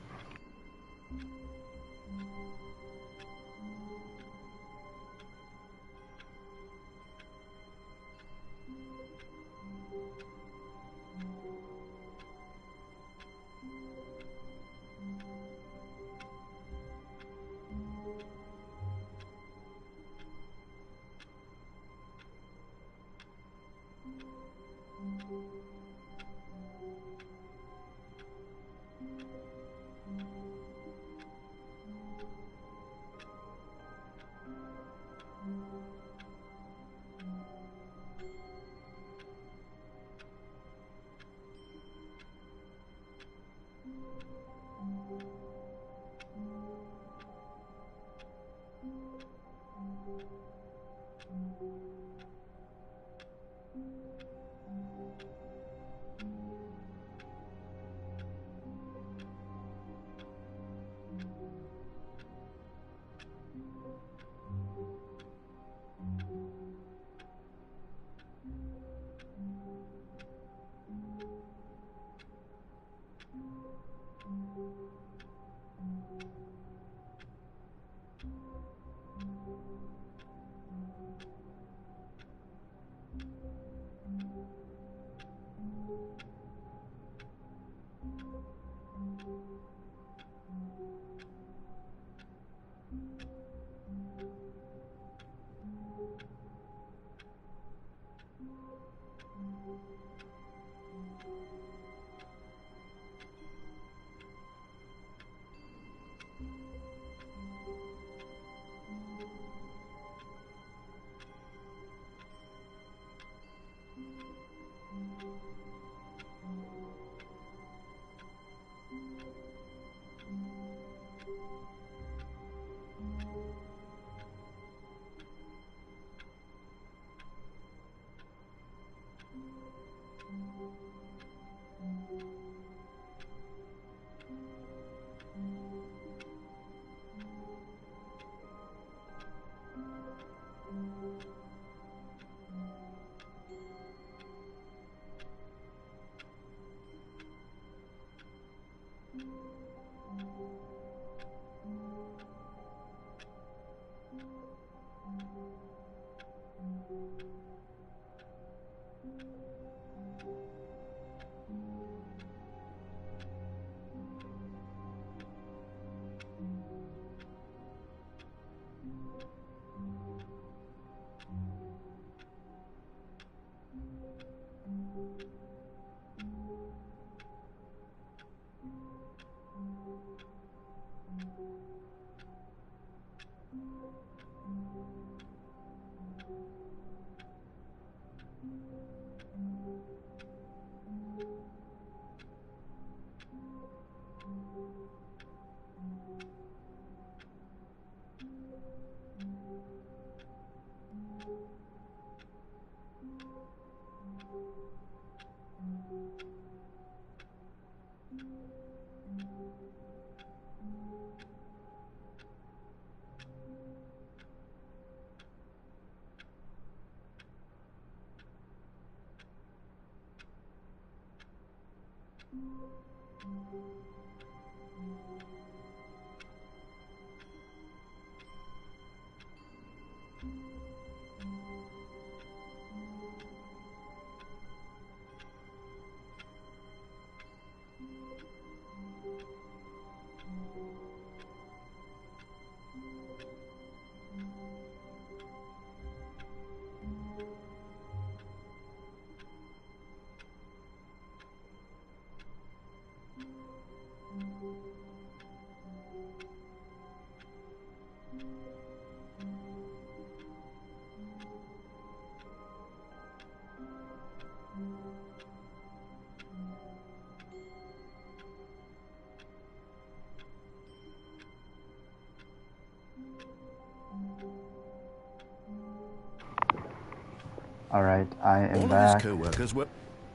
Alright, I am All of back. his co-workers were...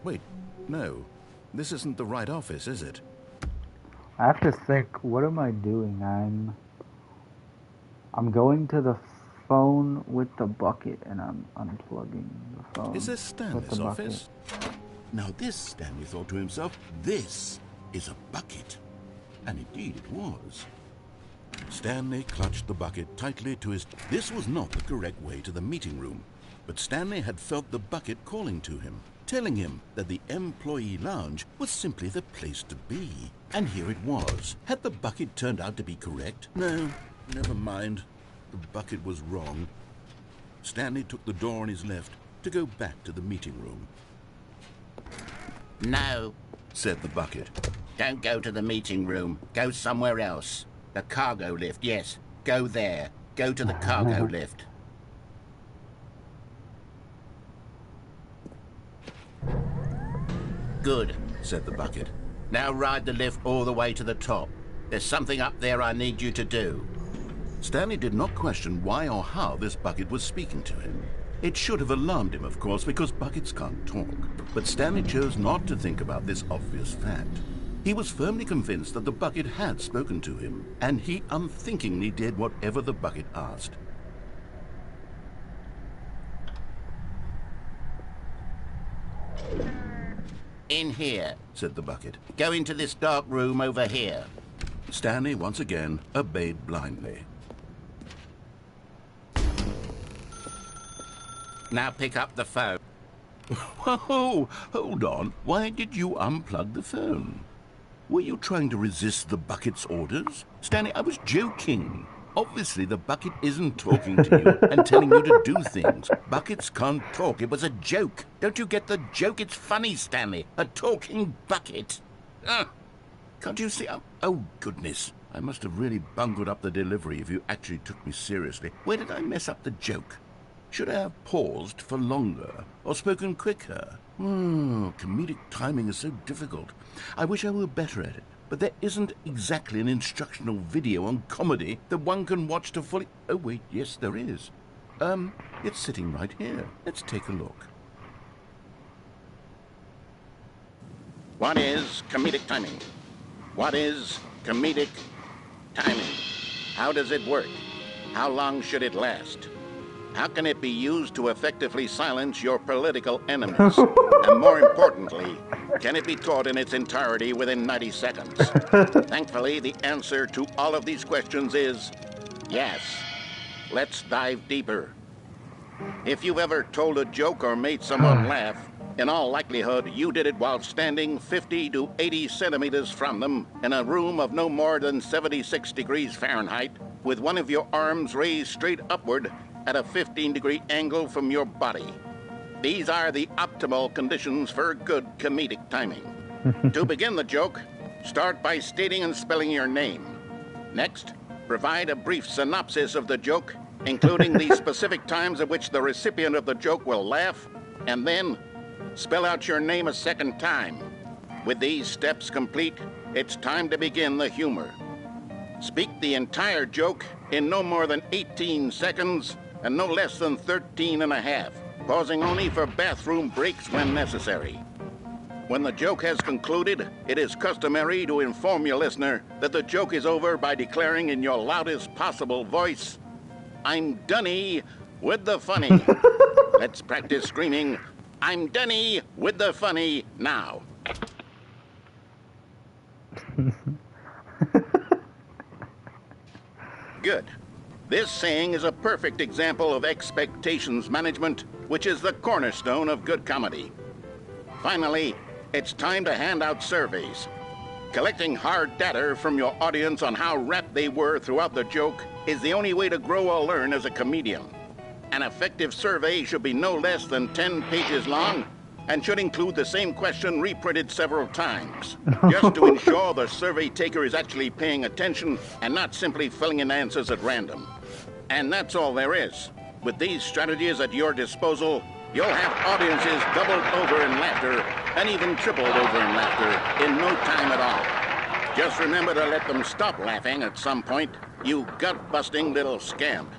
Wait, no. This isn't the right office, is it? I have to think, what am I doing? I'm going to the phone with the bucket and I'm unplugging the phone. Is this Stanley's office? Now this, Stanley thought to himself, this is a bucket. And indeed it was. Stanley clutched the bucket tightly to his... This was not the correct way to the meeting room, but Stanley had felt the bucket calling to him, telling him that the employee lounge was simply the place to be. And here it was. Had the bucket turned out to be correct? No, never mind. The bucket was wrong. Stanley took the door on his left to go back to the meeting room. No, Said the bucket. don't go to the meeting room. Go somewhere else. The cargo lift, yes. Go there. Go to the cargo lift. Good, Said the bucket. now ride the lift all the way to the top. There's something up there I need you to do. Stanley did not question why or how this bucket was speaking to him. It should have alarmed him, of course, because buckets can't talk. But Stanley chose not to think about this obvious fact. He was firmly convinced that the bucket had spoken to him, and he unthinkingly did whatever the bucket asked. In here. Said the bucket. Go into this dark room over here. Stanley once again obeyed blindly. Now pick up the phone. Whoa, hold on. Why did you unplug the phone? Were you trying to resist the bucket's orders? Stanley, I was joking. Obviously, the bucket isn't talking to you and telling you to do things. Buckets can't talk. It was a joke. Don't you get the joke? It's funny, Stanley. A talking bucket. Can't you see? Oh, goodness. I must have really bungled up the delivery if you actually took me seriously. Where did I mess up the joke? Should I have paused for longer or spoken quicker? Comedic timing is so difficult. I wish I were better at it. But there isn't exactly an instructional video on comedy that one can watch to fully... Oh, wait, yes, there is. It's sitting right here. Let's take a look. What is comedic timing? What is comedic timing? How does it work? How long should it last? How can it be used to effectively silence your political enemies? And more importantly, can it be taught in its entirety within 90 seconds? Thankfully, the answer to all of these questions is yes. Let's dive deeper. If you've ever told a joke or made someone laugh, in all likelihood, you did it while standing 50 to 80 centimeters from them in a room of no more than 76 degrees Fahrenheit, with one of your arms raised straight upward at a 15-degree angle from your body. These are the optimal conditions for good comedic timing. To begin the joke, start by stating and spelling your name. Next, provide a brief synopsis of the joke, including the specific times at which the recipient of the joke will laugh, and then spell out your name a second time. With these steps complete, it's time to begin the humor. Speak the entire joke in no more than 18 seconds and no less than 13 and a half, pausing only for bathroom breaks when necessary. When the joke has concluded, it is customary to inform your listener that the joke is over by declaring in your loudest possible voice, "I'm Dunny with the funny." Let's practice screaming, "I'm Dunny with the funny" now. Good. This saying is a perfect example of expectations management, which is the cornerstone of good comedy. Finally, it's time to hand out surveys. Collecting hard data from your audience on how rapt they were throughout the joke is the only way to grow or learn as a comedian. An effective survey should be no less than 10 pages long and should include the same question reprinted several times, just to ensure the survey taker is actually paying attention and not simply filling in answers at random. And that's all there is. With these strategies at your disposal, you'll have audiences doubled over in laughter and even tripled over in laughter in no time at all. Just remember to let them stop laughing at some point, you gut-busting little scamp.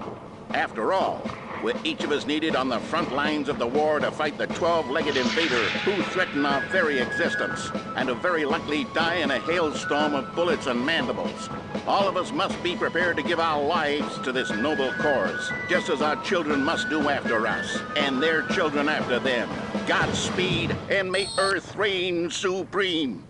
After all, where each of us needed on the front lines of the war to fight the 12-legged invader who threatened our very existence, and who very likely die in a hailstorm of bullets and mandibles. All of us must be prepared to give our lives to this noble cause, just as our children must do after us, and their children after them. Godspeed, and may Earth reign supreme.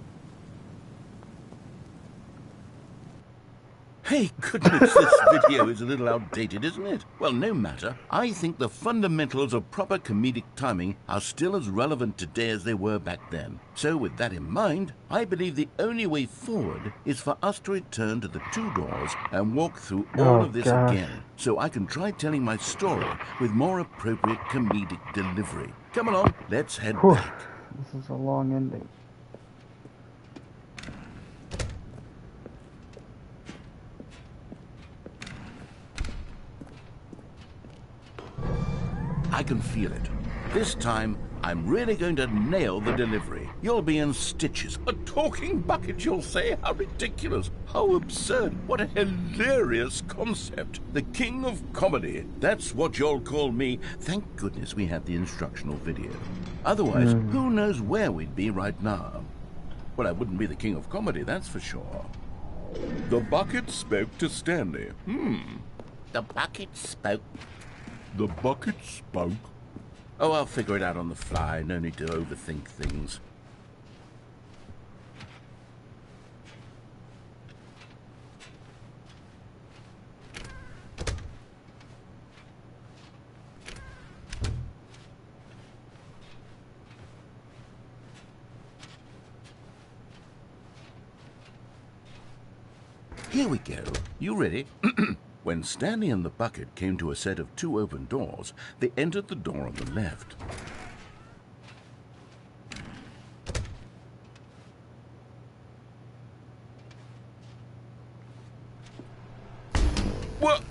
Hey, goodness, this video is a little outdated, isn't it? Well, no matter. I think the fundamentals of proper comedic timing are still as relevant today as they were back then. So with that in mind, I believe the only way forward is for us to return to the two doors and walk through all of this again, so I can try telling my story with more appropriate comedic delivery. Come along, let's head back. This is a long ending. I can feel it. This time, I'm really going to nail the delivery. You'll be in stitches. A talking bucket, you'll say? How ridiculous. How absurd. What a hilarious concept. The king of comedy. That's what you'll call me. Thank goodness we had the instructional video. Otherwise, who knows where we'd be right now. Well, I wouldn't be the king of comedy, that's for sure. The bucket spoke to Stanley. The bucket spoke. The bucket spoke. Oh, I'll figure it out on the fly. No need to overthink things. Here we go. You ready? When Stanley and the bucket came to a set of two open doors, they entered the door on the left. What?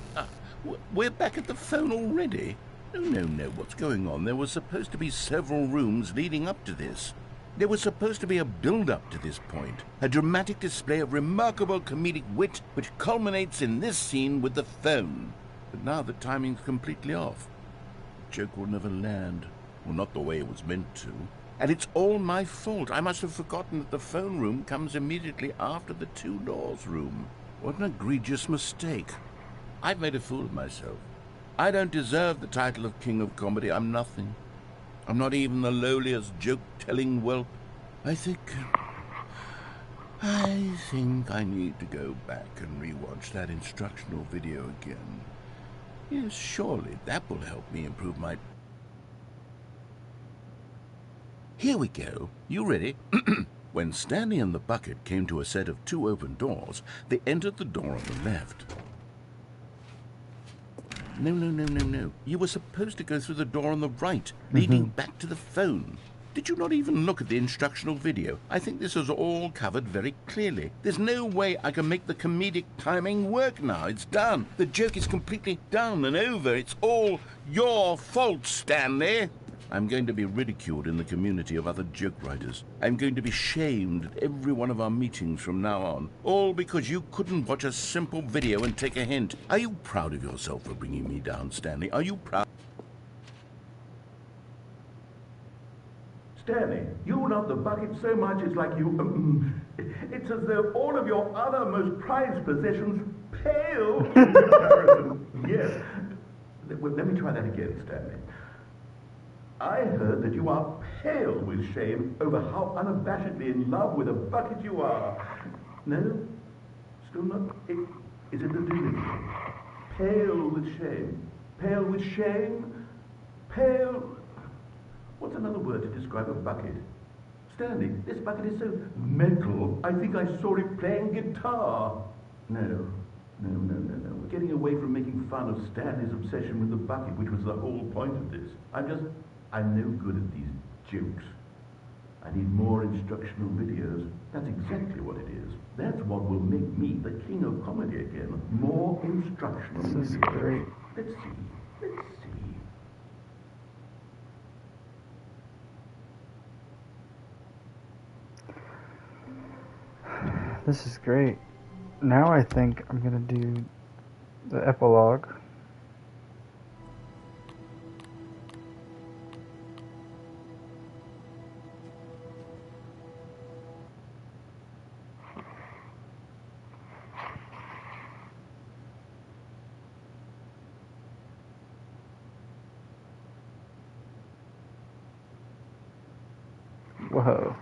We're back at the phone already? No, what's going on? There were supposed to be several rooms leading up to this. There was supposed to be a build-up to this point, a dramatic display of remarkable comedic wit which culminates in this scene with the phone. But now the timing's completely off. The joke will never land. Well, not the way it was meant to. And it's all my fault. I must have forgotten that the phone room comes immediately after the two doors room. What an egregious mistake. I've made a fool of myself. I don't deserve the title of King of Comedy. I'm nothing. I'm not even the lowliest joke-telling whelp. I think I need to go back and rewatch that instructional video again. Yes, surely that will help me improve my... Here we go. You ready? When Stanley and the bucket came to a set of two open doors, they entered the door on the left. No. You were supposed to go through the door on the right, leading back to the phone. Did you not even look at the instructional video? I think this is all covered very clearly. There's no way I can make the comedic timing work now. It's done. The joke is completely done and over. It's all your fault, Stanley. I'm going to be ridiculed in the community of other joke writers. I'm going to be shamed at every one of our meetings from now on. All because you couldn't watch a simple video and take a hint. Are you proud of yourself for bringing me down, Stanley? Are you proud? Stanley, you love the bucket so much it's like you... it's as though all of your other most prized possessions pale in comparison. Yes. Well, let me try that again, Stanley. I heard that you are pale with shame over how unabashedly in love with a bucket you are. No? Still not? Is it the doing? Pale with shame. Pale with shame? Pale... What's another word to describe a bucket? Stanley, this bucket is so metal. I think I saw it playing guitar. No. We're getting away from making fun of Stanley's obsession with the bucket, which was the whole point of this. I'm no good at these jokes. I need more instructional videos. That's exactly what it is. That's what will make me the king of comedy again. More instructional videos. This is great. Let's see. This is great. Now I think I'm gonna do the epilogue. Whoa.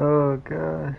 Oh gosh.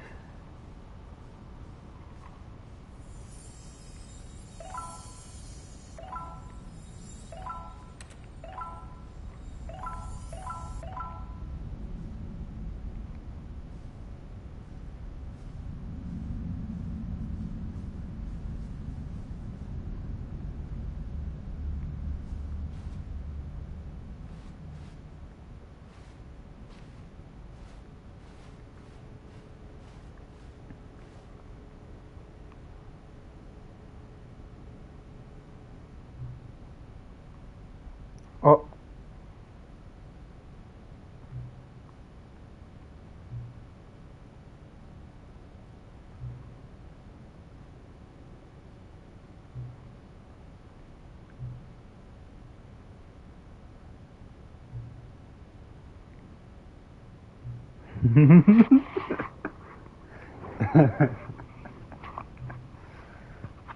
Oh.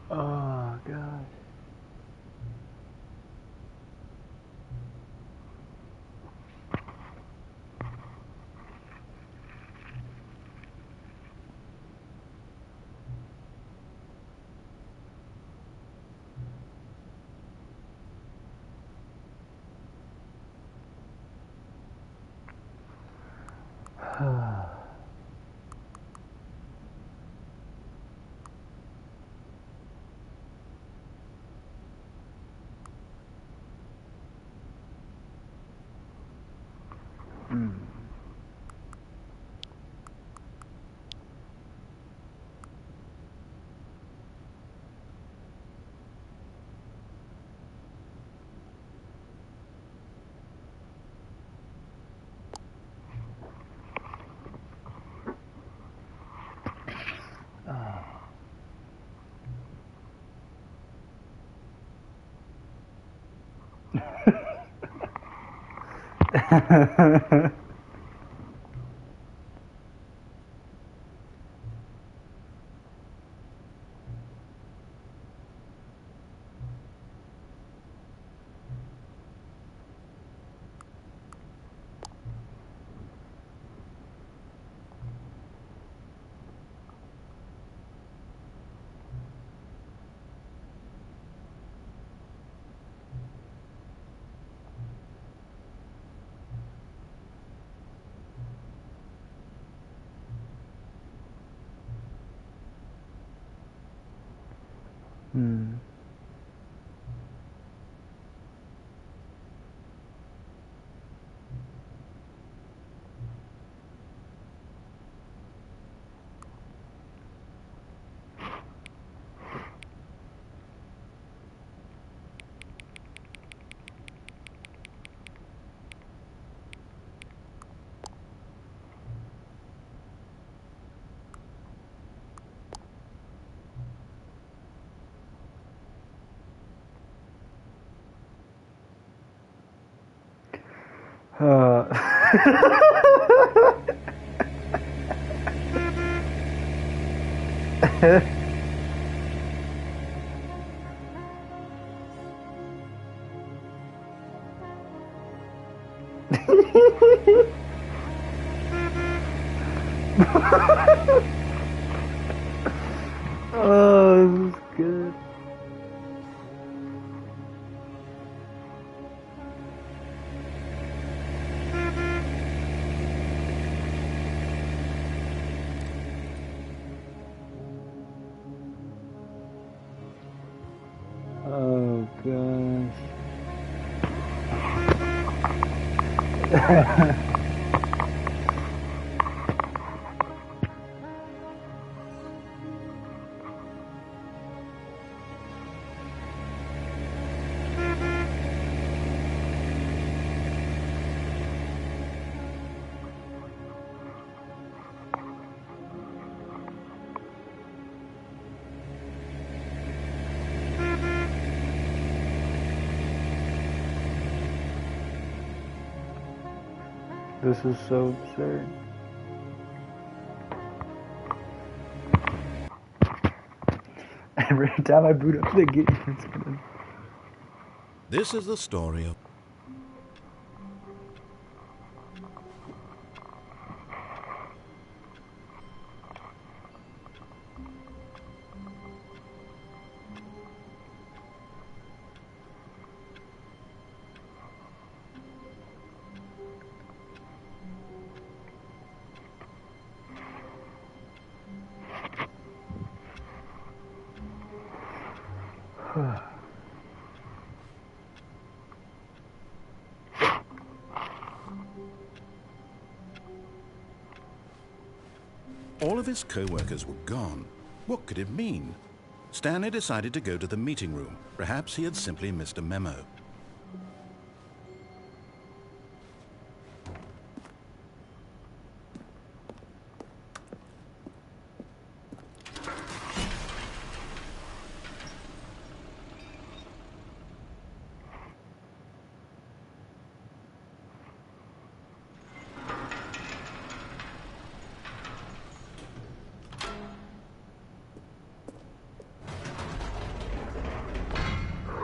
Oh, God. Hmm. Hmm. Uh. Oh, this is good. Oh, gosh. This is so absurd. Every time I boot up the game, it's gonna... This is the story of... All of his co-workers were gone. What could it mean? Stanley decided to go to the meeting room. Perhaps he had simply missed a memo.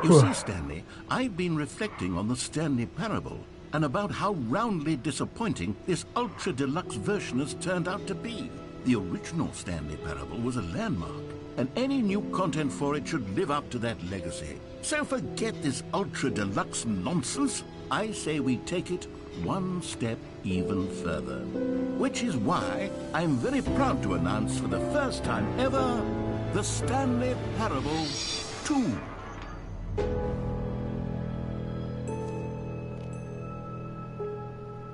You see, Stanley, I've been reflecting on the Stanley Parable and about how roundly disappointing this ultra-deluxe version has turned out to be. The original Stanley Parable was a landmark, and any new content for it should live up to that legacy. So forget this ultra-deluxe nonsense. I say we take it one step even further. Which is why I'm very proud to announce for the first time ever, the Stanley Parable 2.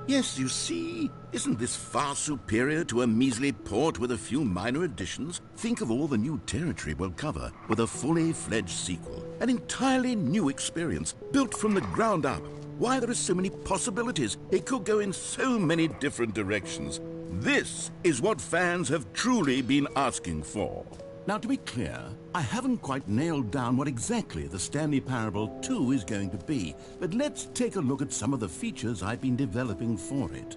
Yes, you see, isn't this far superior to a measly port with a few minor additions? Think of all the new territory we'll cover with a fully fledged sequel. An entirely new experience, built from the ground up. Why, there are so many possibilities. It could go in so many different directions. This is what fans have truly been asking for. Now, to be clear, I haven't quite nailed down what exactly the Stanley Parable 2 is going to be, but let's take a look at some of the features I've been developing for it.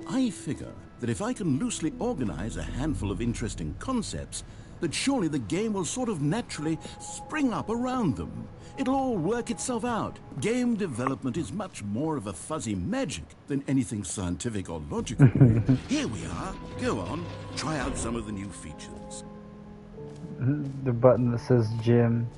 I figure that if I can loosely organize a handful of interesting concepts, that surely the game will sort of naturally spring up around them. It'll all work itself out. Game development is much more of a fuzzy magic than anything scientific or logical. Here we are. Go on, try out some of the new features. The button that says gym.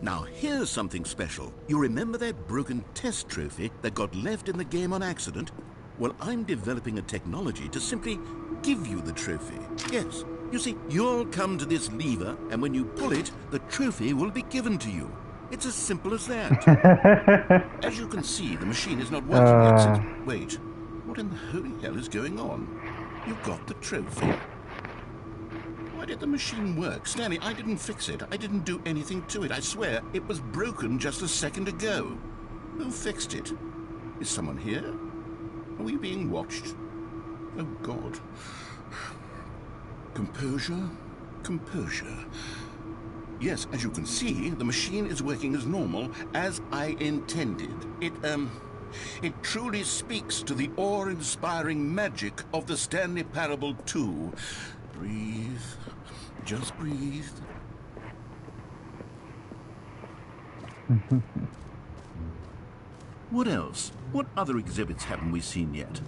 Now, here's something special. You remember that broken test trophy that got left in the game on accident? Well, I'm developing a technology to simply give you the trophy. Yes, you see, you'll come to this lever, and when you pull it, the trophy will be given to you. It's as simple as that. As you can see, the machine is not working yet since... Wait, what in the holy hell is going on? You got the trophy. Why did the machine work? Stanley, I didn't fix it. I didn't do anything to it. I swear, it was broken just a second ago. Who fixed it? Is someone here? Are we being watched? Oh, God. Composure. Composure. Yes, as you can see, the machine is working as normal, as I intended. It truly speaks to the awe-inspiring magic of the Stanley Parable 2. Breathe. Just breathe. What else? What other exhibits haven't we seen yet?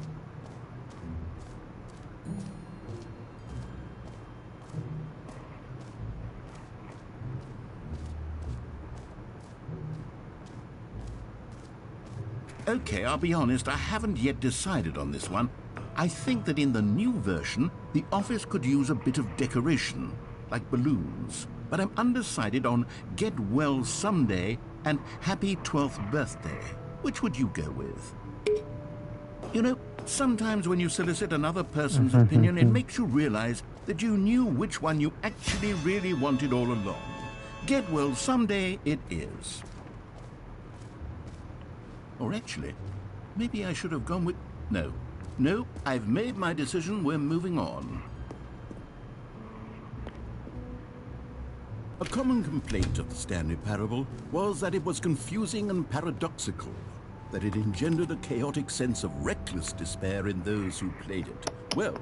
Okay, I'll be honest, I haven't yet decided on this one. I think that in the new version, the office could use a bit of decoration, like balloons. But I'm undecided on Get Well Someday and Happy 12th Birthday. Which would you go with? You know, sometimes when you solicit another person's opinion, it makes you realize that you knew which one you actually really wanted all along. Get Well Someday it is. Or actually, maybe I should have gone with... No, I've made my decision. We're moving on. A common complaint of the Stanley Parable was that it was confusing and paradoxical, that it engendered a chaotic sense of reckless despair in those who played it. Well,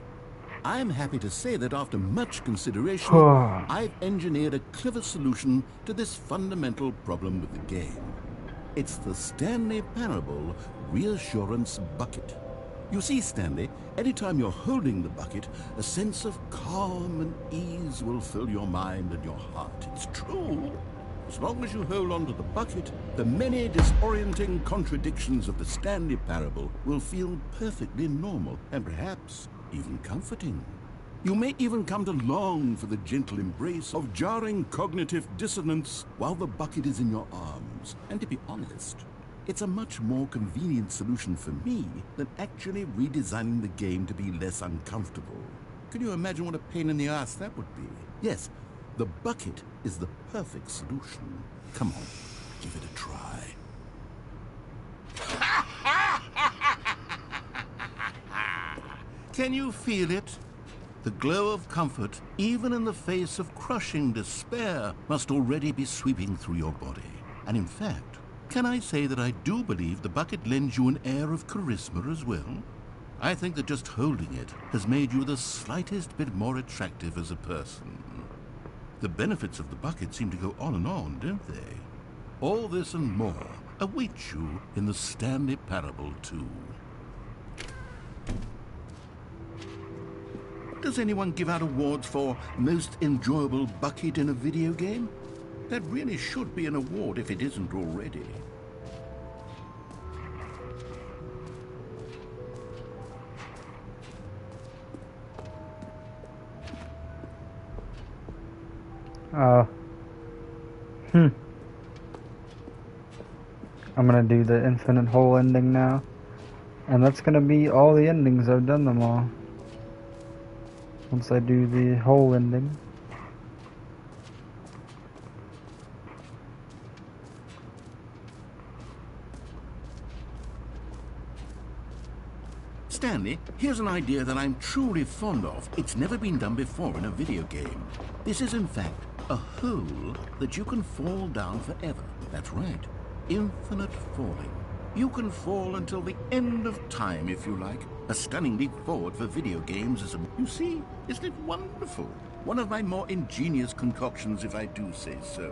I'm happy to say that after much consideration, I've engineered a clever solution to this fundamental problem with the game. It's the Stanley Parable Reassurance Bucket. You see, Stanley, anytime you're holding the bucket, a sense of calm and ease will fill your mind and your heart. It's true. As long as you hold on to the bucket, the many disorienting contradictions of the Stanley Parable will feel perfectly normal and perhaps even comforting. You may even come to long for the gentle embrace of jarring cognitive dissonance while the bucket is in your arms. And to be honest, it's a much more convenient solution for me than actually redesigning the game to be less uncomfortable. Can you imagine what a pain in the ass that would be? Yes, the bucket is the perfect solution. Come on, give it a try. Can you feel it? The glow of comfort, even in the face of crushing despair, must already be sweeping through your body. And in fact, can I say that I do believe the bucket lends you an air of charisma as well? I think that just holding it has made you the slightest bit more attractive as a person. The benefits of the bucket seem to go on and on, don't they? All this and more awaits you in the Stanley Parable 2. Does anyone give out awards for most enjoyable bucket in a video game? That really should be an award if it isn't already. I'm gonna do the infinite hole ending now. And that's gonna be all the endings. I've done them all. Once I do the hole ending. Stanley, here's an idea that I'm truly fond of. It's never been done before in a video game. This is, in fact, a hole that you can fall down forever. That's right. Infinite falling. You can fall until the end of time, if you like. A stunning leap forward for video games is you see, isn't it wonderful? One of my more ingenious concoctions, if I do say so.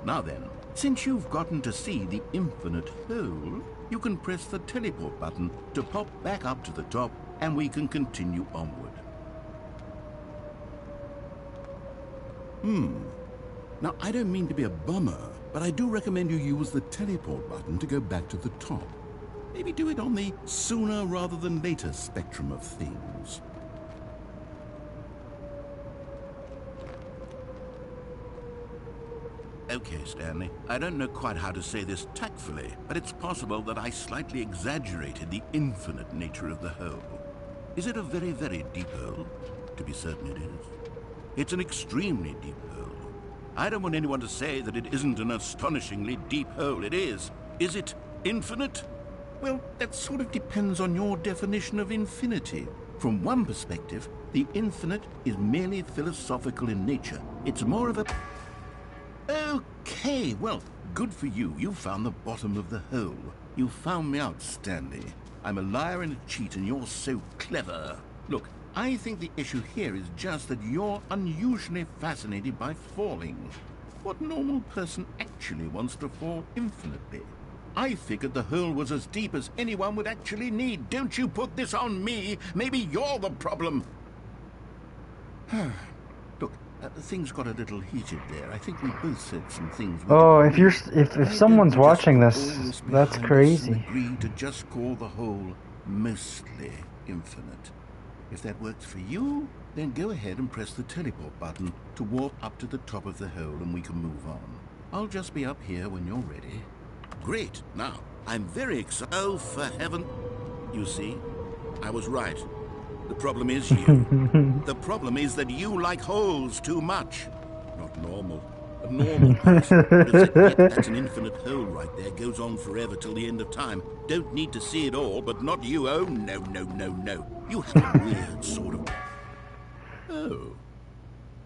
Now then, since you've gotten to see the infinite hole, you can press the teleport button to pop back up to the top, and we can continue onward. Now, I don't mean to be a bummer, but I do recommend you use the teleport button to go back to the top. Maybe do it on the sooner rather than later spectrum of things. Okay, Stanley, I don't know quite how to say this tactfully, but it's possible that I slightly exaggerated the infinite nature of the hole. Is it a very, very deep hole? To be certain it is. It's an extremely deep hole. I don't want anyone to say that it isn't an astonishingly deep hole. It is. Is it infinite? Well, that sort of depends on your definition of infinity. From one perspective, the infinite is merely philosophical in nature. It's more of a... Okay, well, good for you. You found the bottom of the hole. You found me out, Stanley. I'm a liar and a cheat, and you're so clever. Look, I think the issue here is just that you're unusually fascinated by falling. What normal person actually wants to fall infinitely? I figured the hole was as deep as anyone would actually need. Don't you put this on me. Maybe you're the problem. Look, things got a little heated there. I think we both said some things. Oh, if someone's watching this, that's crazy. Agree to just call the hole mostly infinite. If that works for you, then go ahead and press the teleport button to warp up to the top of the hole and we can move on. I'll just be up here when you're ready. Great. Now, I'm very excited. Oh, for heaven. You see, I was right. The problem is you. The problem is that you like holes too much. Not normal. A normal person. That's an infinite hole right there. Goes on forever till the end of time. Don't need to see it all, but not you. Oh, no, no, no, no. You have a weird sort of... Oh.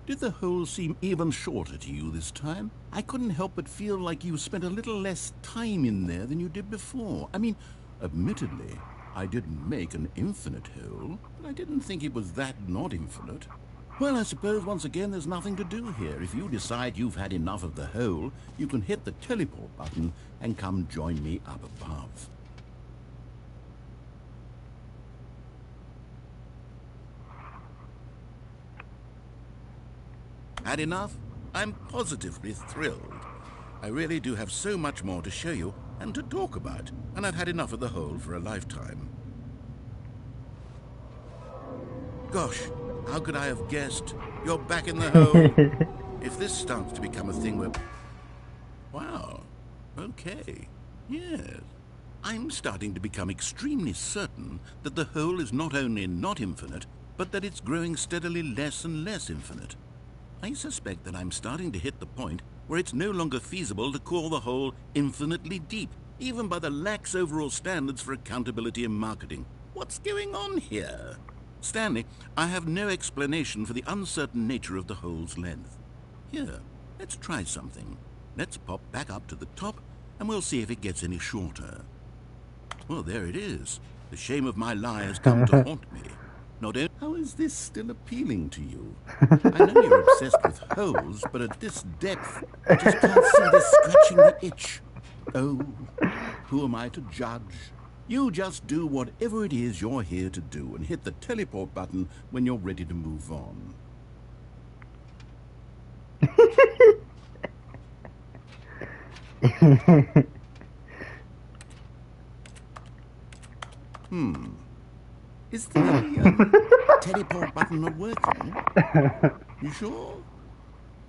Did the hole seem even shorter to you this time? I couldn't help but feel like you spent a little less time in there than you did before. I mean, admittedly, I didn't make an infinite hole, but I didn't think it was that not infinite. Well, I suppose once again there's nothing to do here. If you decide you've had enough of the hole, you can hit the teleport button and come join me up above. Had enough? I'm positively thrilled. I really do have so much more to show you and to talk about, and I've had enough of the hole for a lifetime. Gosh, how could I have guessed? You're back in the hole. If this starts to become a thing where... Wow, okay, yes. I'm starting to become extremely certain that the hole is not only not infinite, but that it's growing steadily less and less infinite. I suspect that I'm starting to hit the point where it's no longer feasible to call the hole infinitely deep, even by the lax overall standards for accountability and marketing. What's going on here? Stanley, I have no explanation for the uncertain nature of the hole's length. Here, let's try something. Let's pop back up to the top, and we'll see if it gets any shorter. Well, there it is. The shame of my lie has come to haunt me. Not only... How is this still appealing to you? I know you're obsessed with holes, but at this depth, I just can't see this scratching the itch. Oh, who am I to judge? You just do whatever it is you're here to do and hit the teleport button when you're ready to move on. Is the teleport button not working? You sure?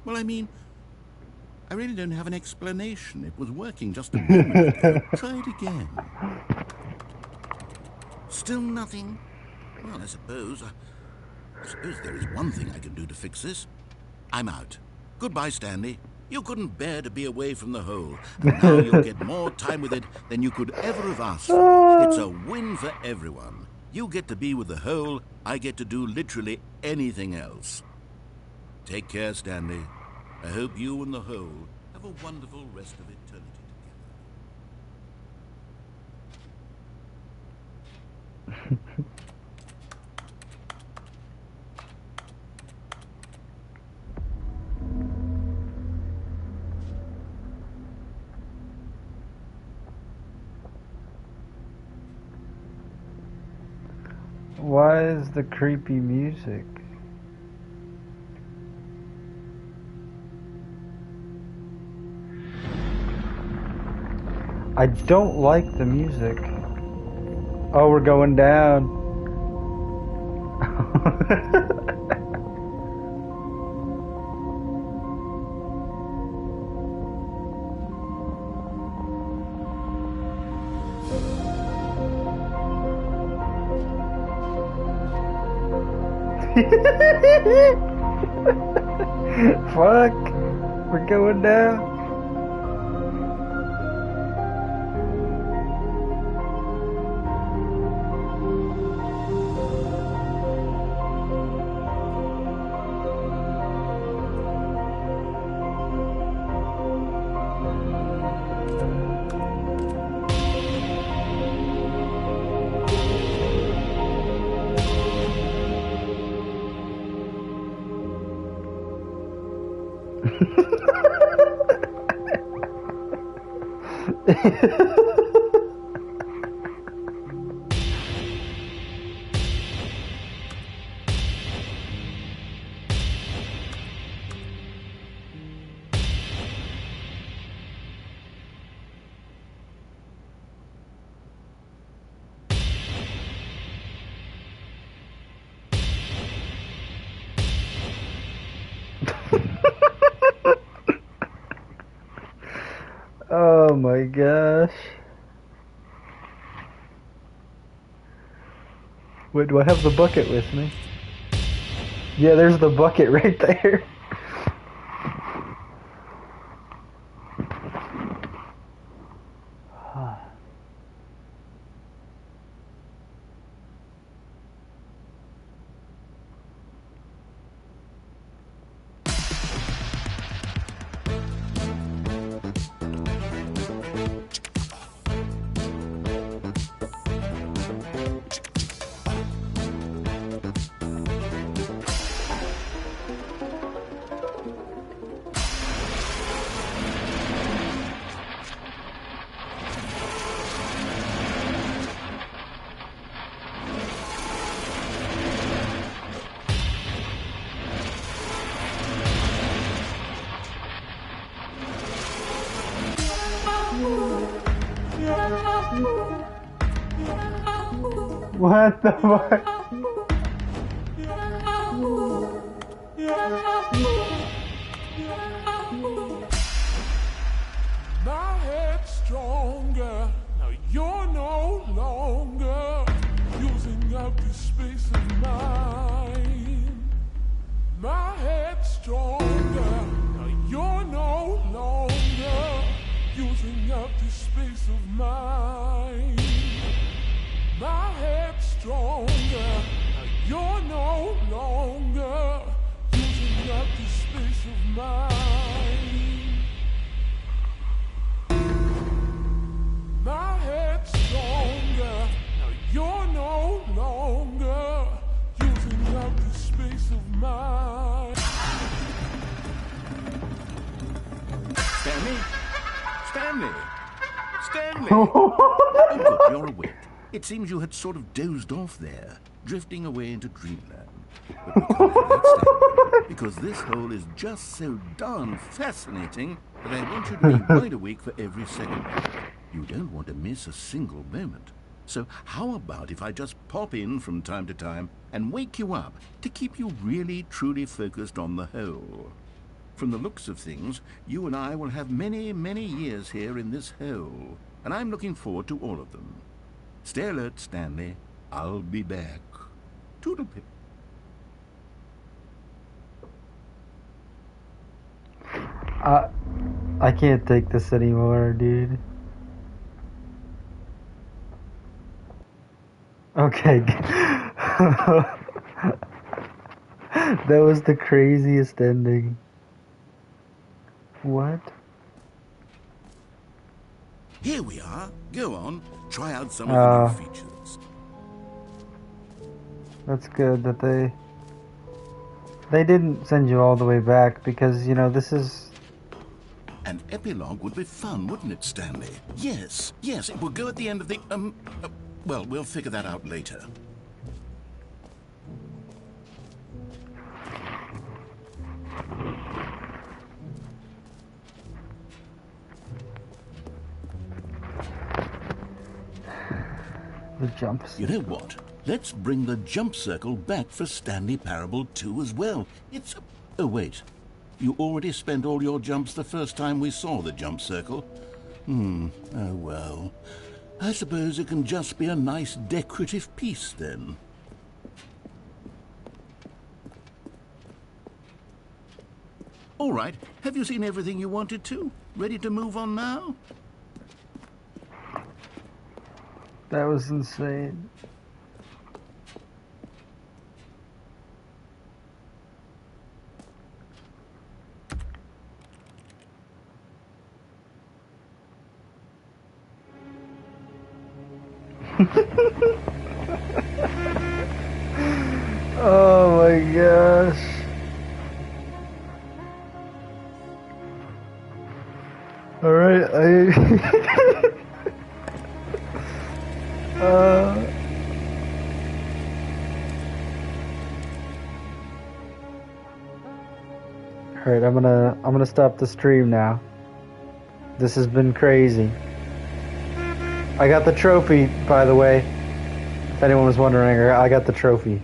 Well, I mean, I really don't have an explanation. It was working just a moment ago. Try it again. Still nothing? Well, I suppose there is one thing I can do to fix this. I'm out. Goodbye, Stanley. You couldn't bear to be away from the hole, and now you'll get more time with it than you could ever have asked for. It's a win for everyone. You get to be with the hole, I get to do literally anything else. Take care, Stanley. I hope you and the hole have a wonderful rest of eternity together. Why is the creepy music? I don't like the music. Oh, we're going down. Fuck, we're going down. Oh my gosh. Wait, do I have the bucket with me? Yeah, there's the bucket right there. What the fuck? My head's stronger. Now you're no longer using up this space of mine. My head's stronger. Now you're no longer using up this space of mine. My head's stronger. Now you're mine. My head's stronger. Now you're no longer using up the space of mine. Stanley? Stanley? Stanley! Oh, good, you're awake. It seems you had sort of dozed off there, drifting away into dreamland. But we can't do that, Stanley, because this hole is just so darn fascinating that I want you to be wide awake for every second. You don't want to miss a single moment. So how about if I just pop in from time to time and wake you up to keep you really, truly focused on the hole? From the looks of things, you and I will have many, many years here in this hole, and I'm looking forward to all of them. Stay alert, Stanley. I'll be back. Toodle-pip. I can't take this anymore, dude. Okay. That was the craziest ending. What? Here we are. Go on. Try out some of the new features. That's good that they didn't send you all the way back, because, you know, this is... An epilogue would be fun, wouldn't it, Stanley? Yes, it will go at the end of the, well, we'll figure that out later. The jumps. You know what? Let's bring the jump circle back for Stanley Parable 2 as well. It's... Oh, wait. You already spent all your jumps the first time we saw the jump circle. Oh, well. I suppose it can just be a nice decorative piece, then. All right. Have you seen everything you wanted to? Ready to move on now? That was insane. Oh my gosh. All right, Alright, I'm gonna stop the stream now. This has been crazy. I got the trophy, by the way. If anyone was wondering, I got the trophy.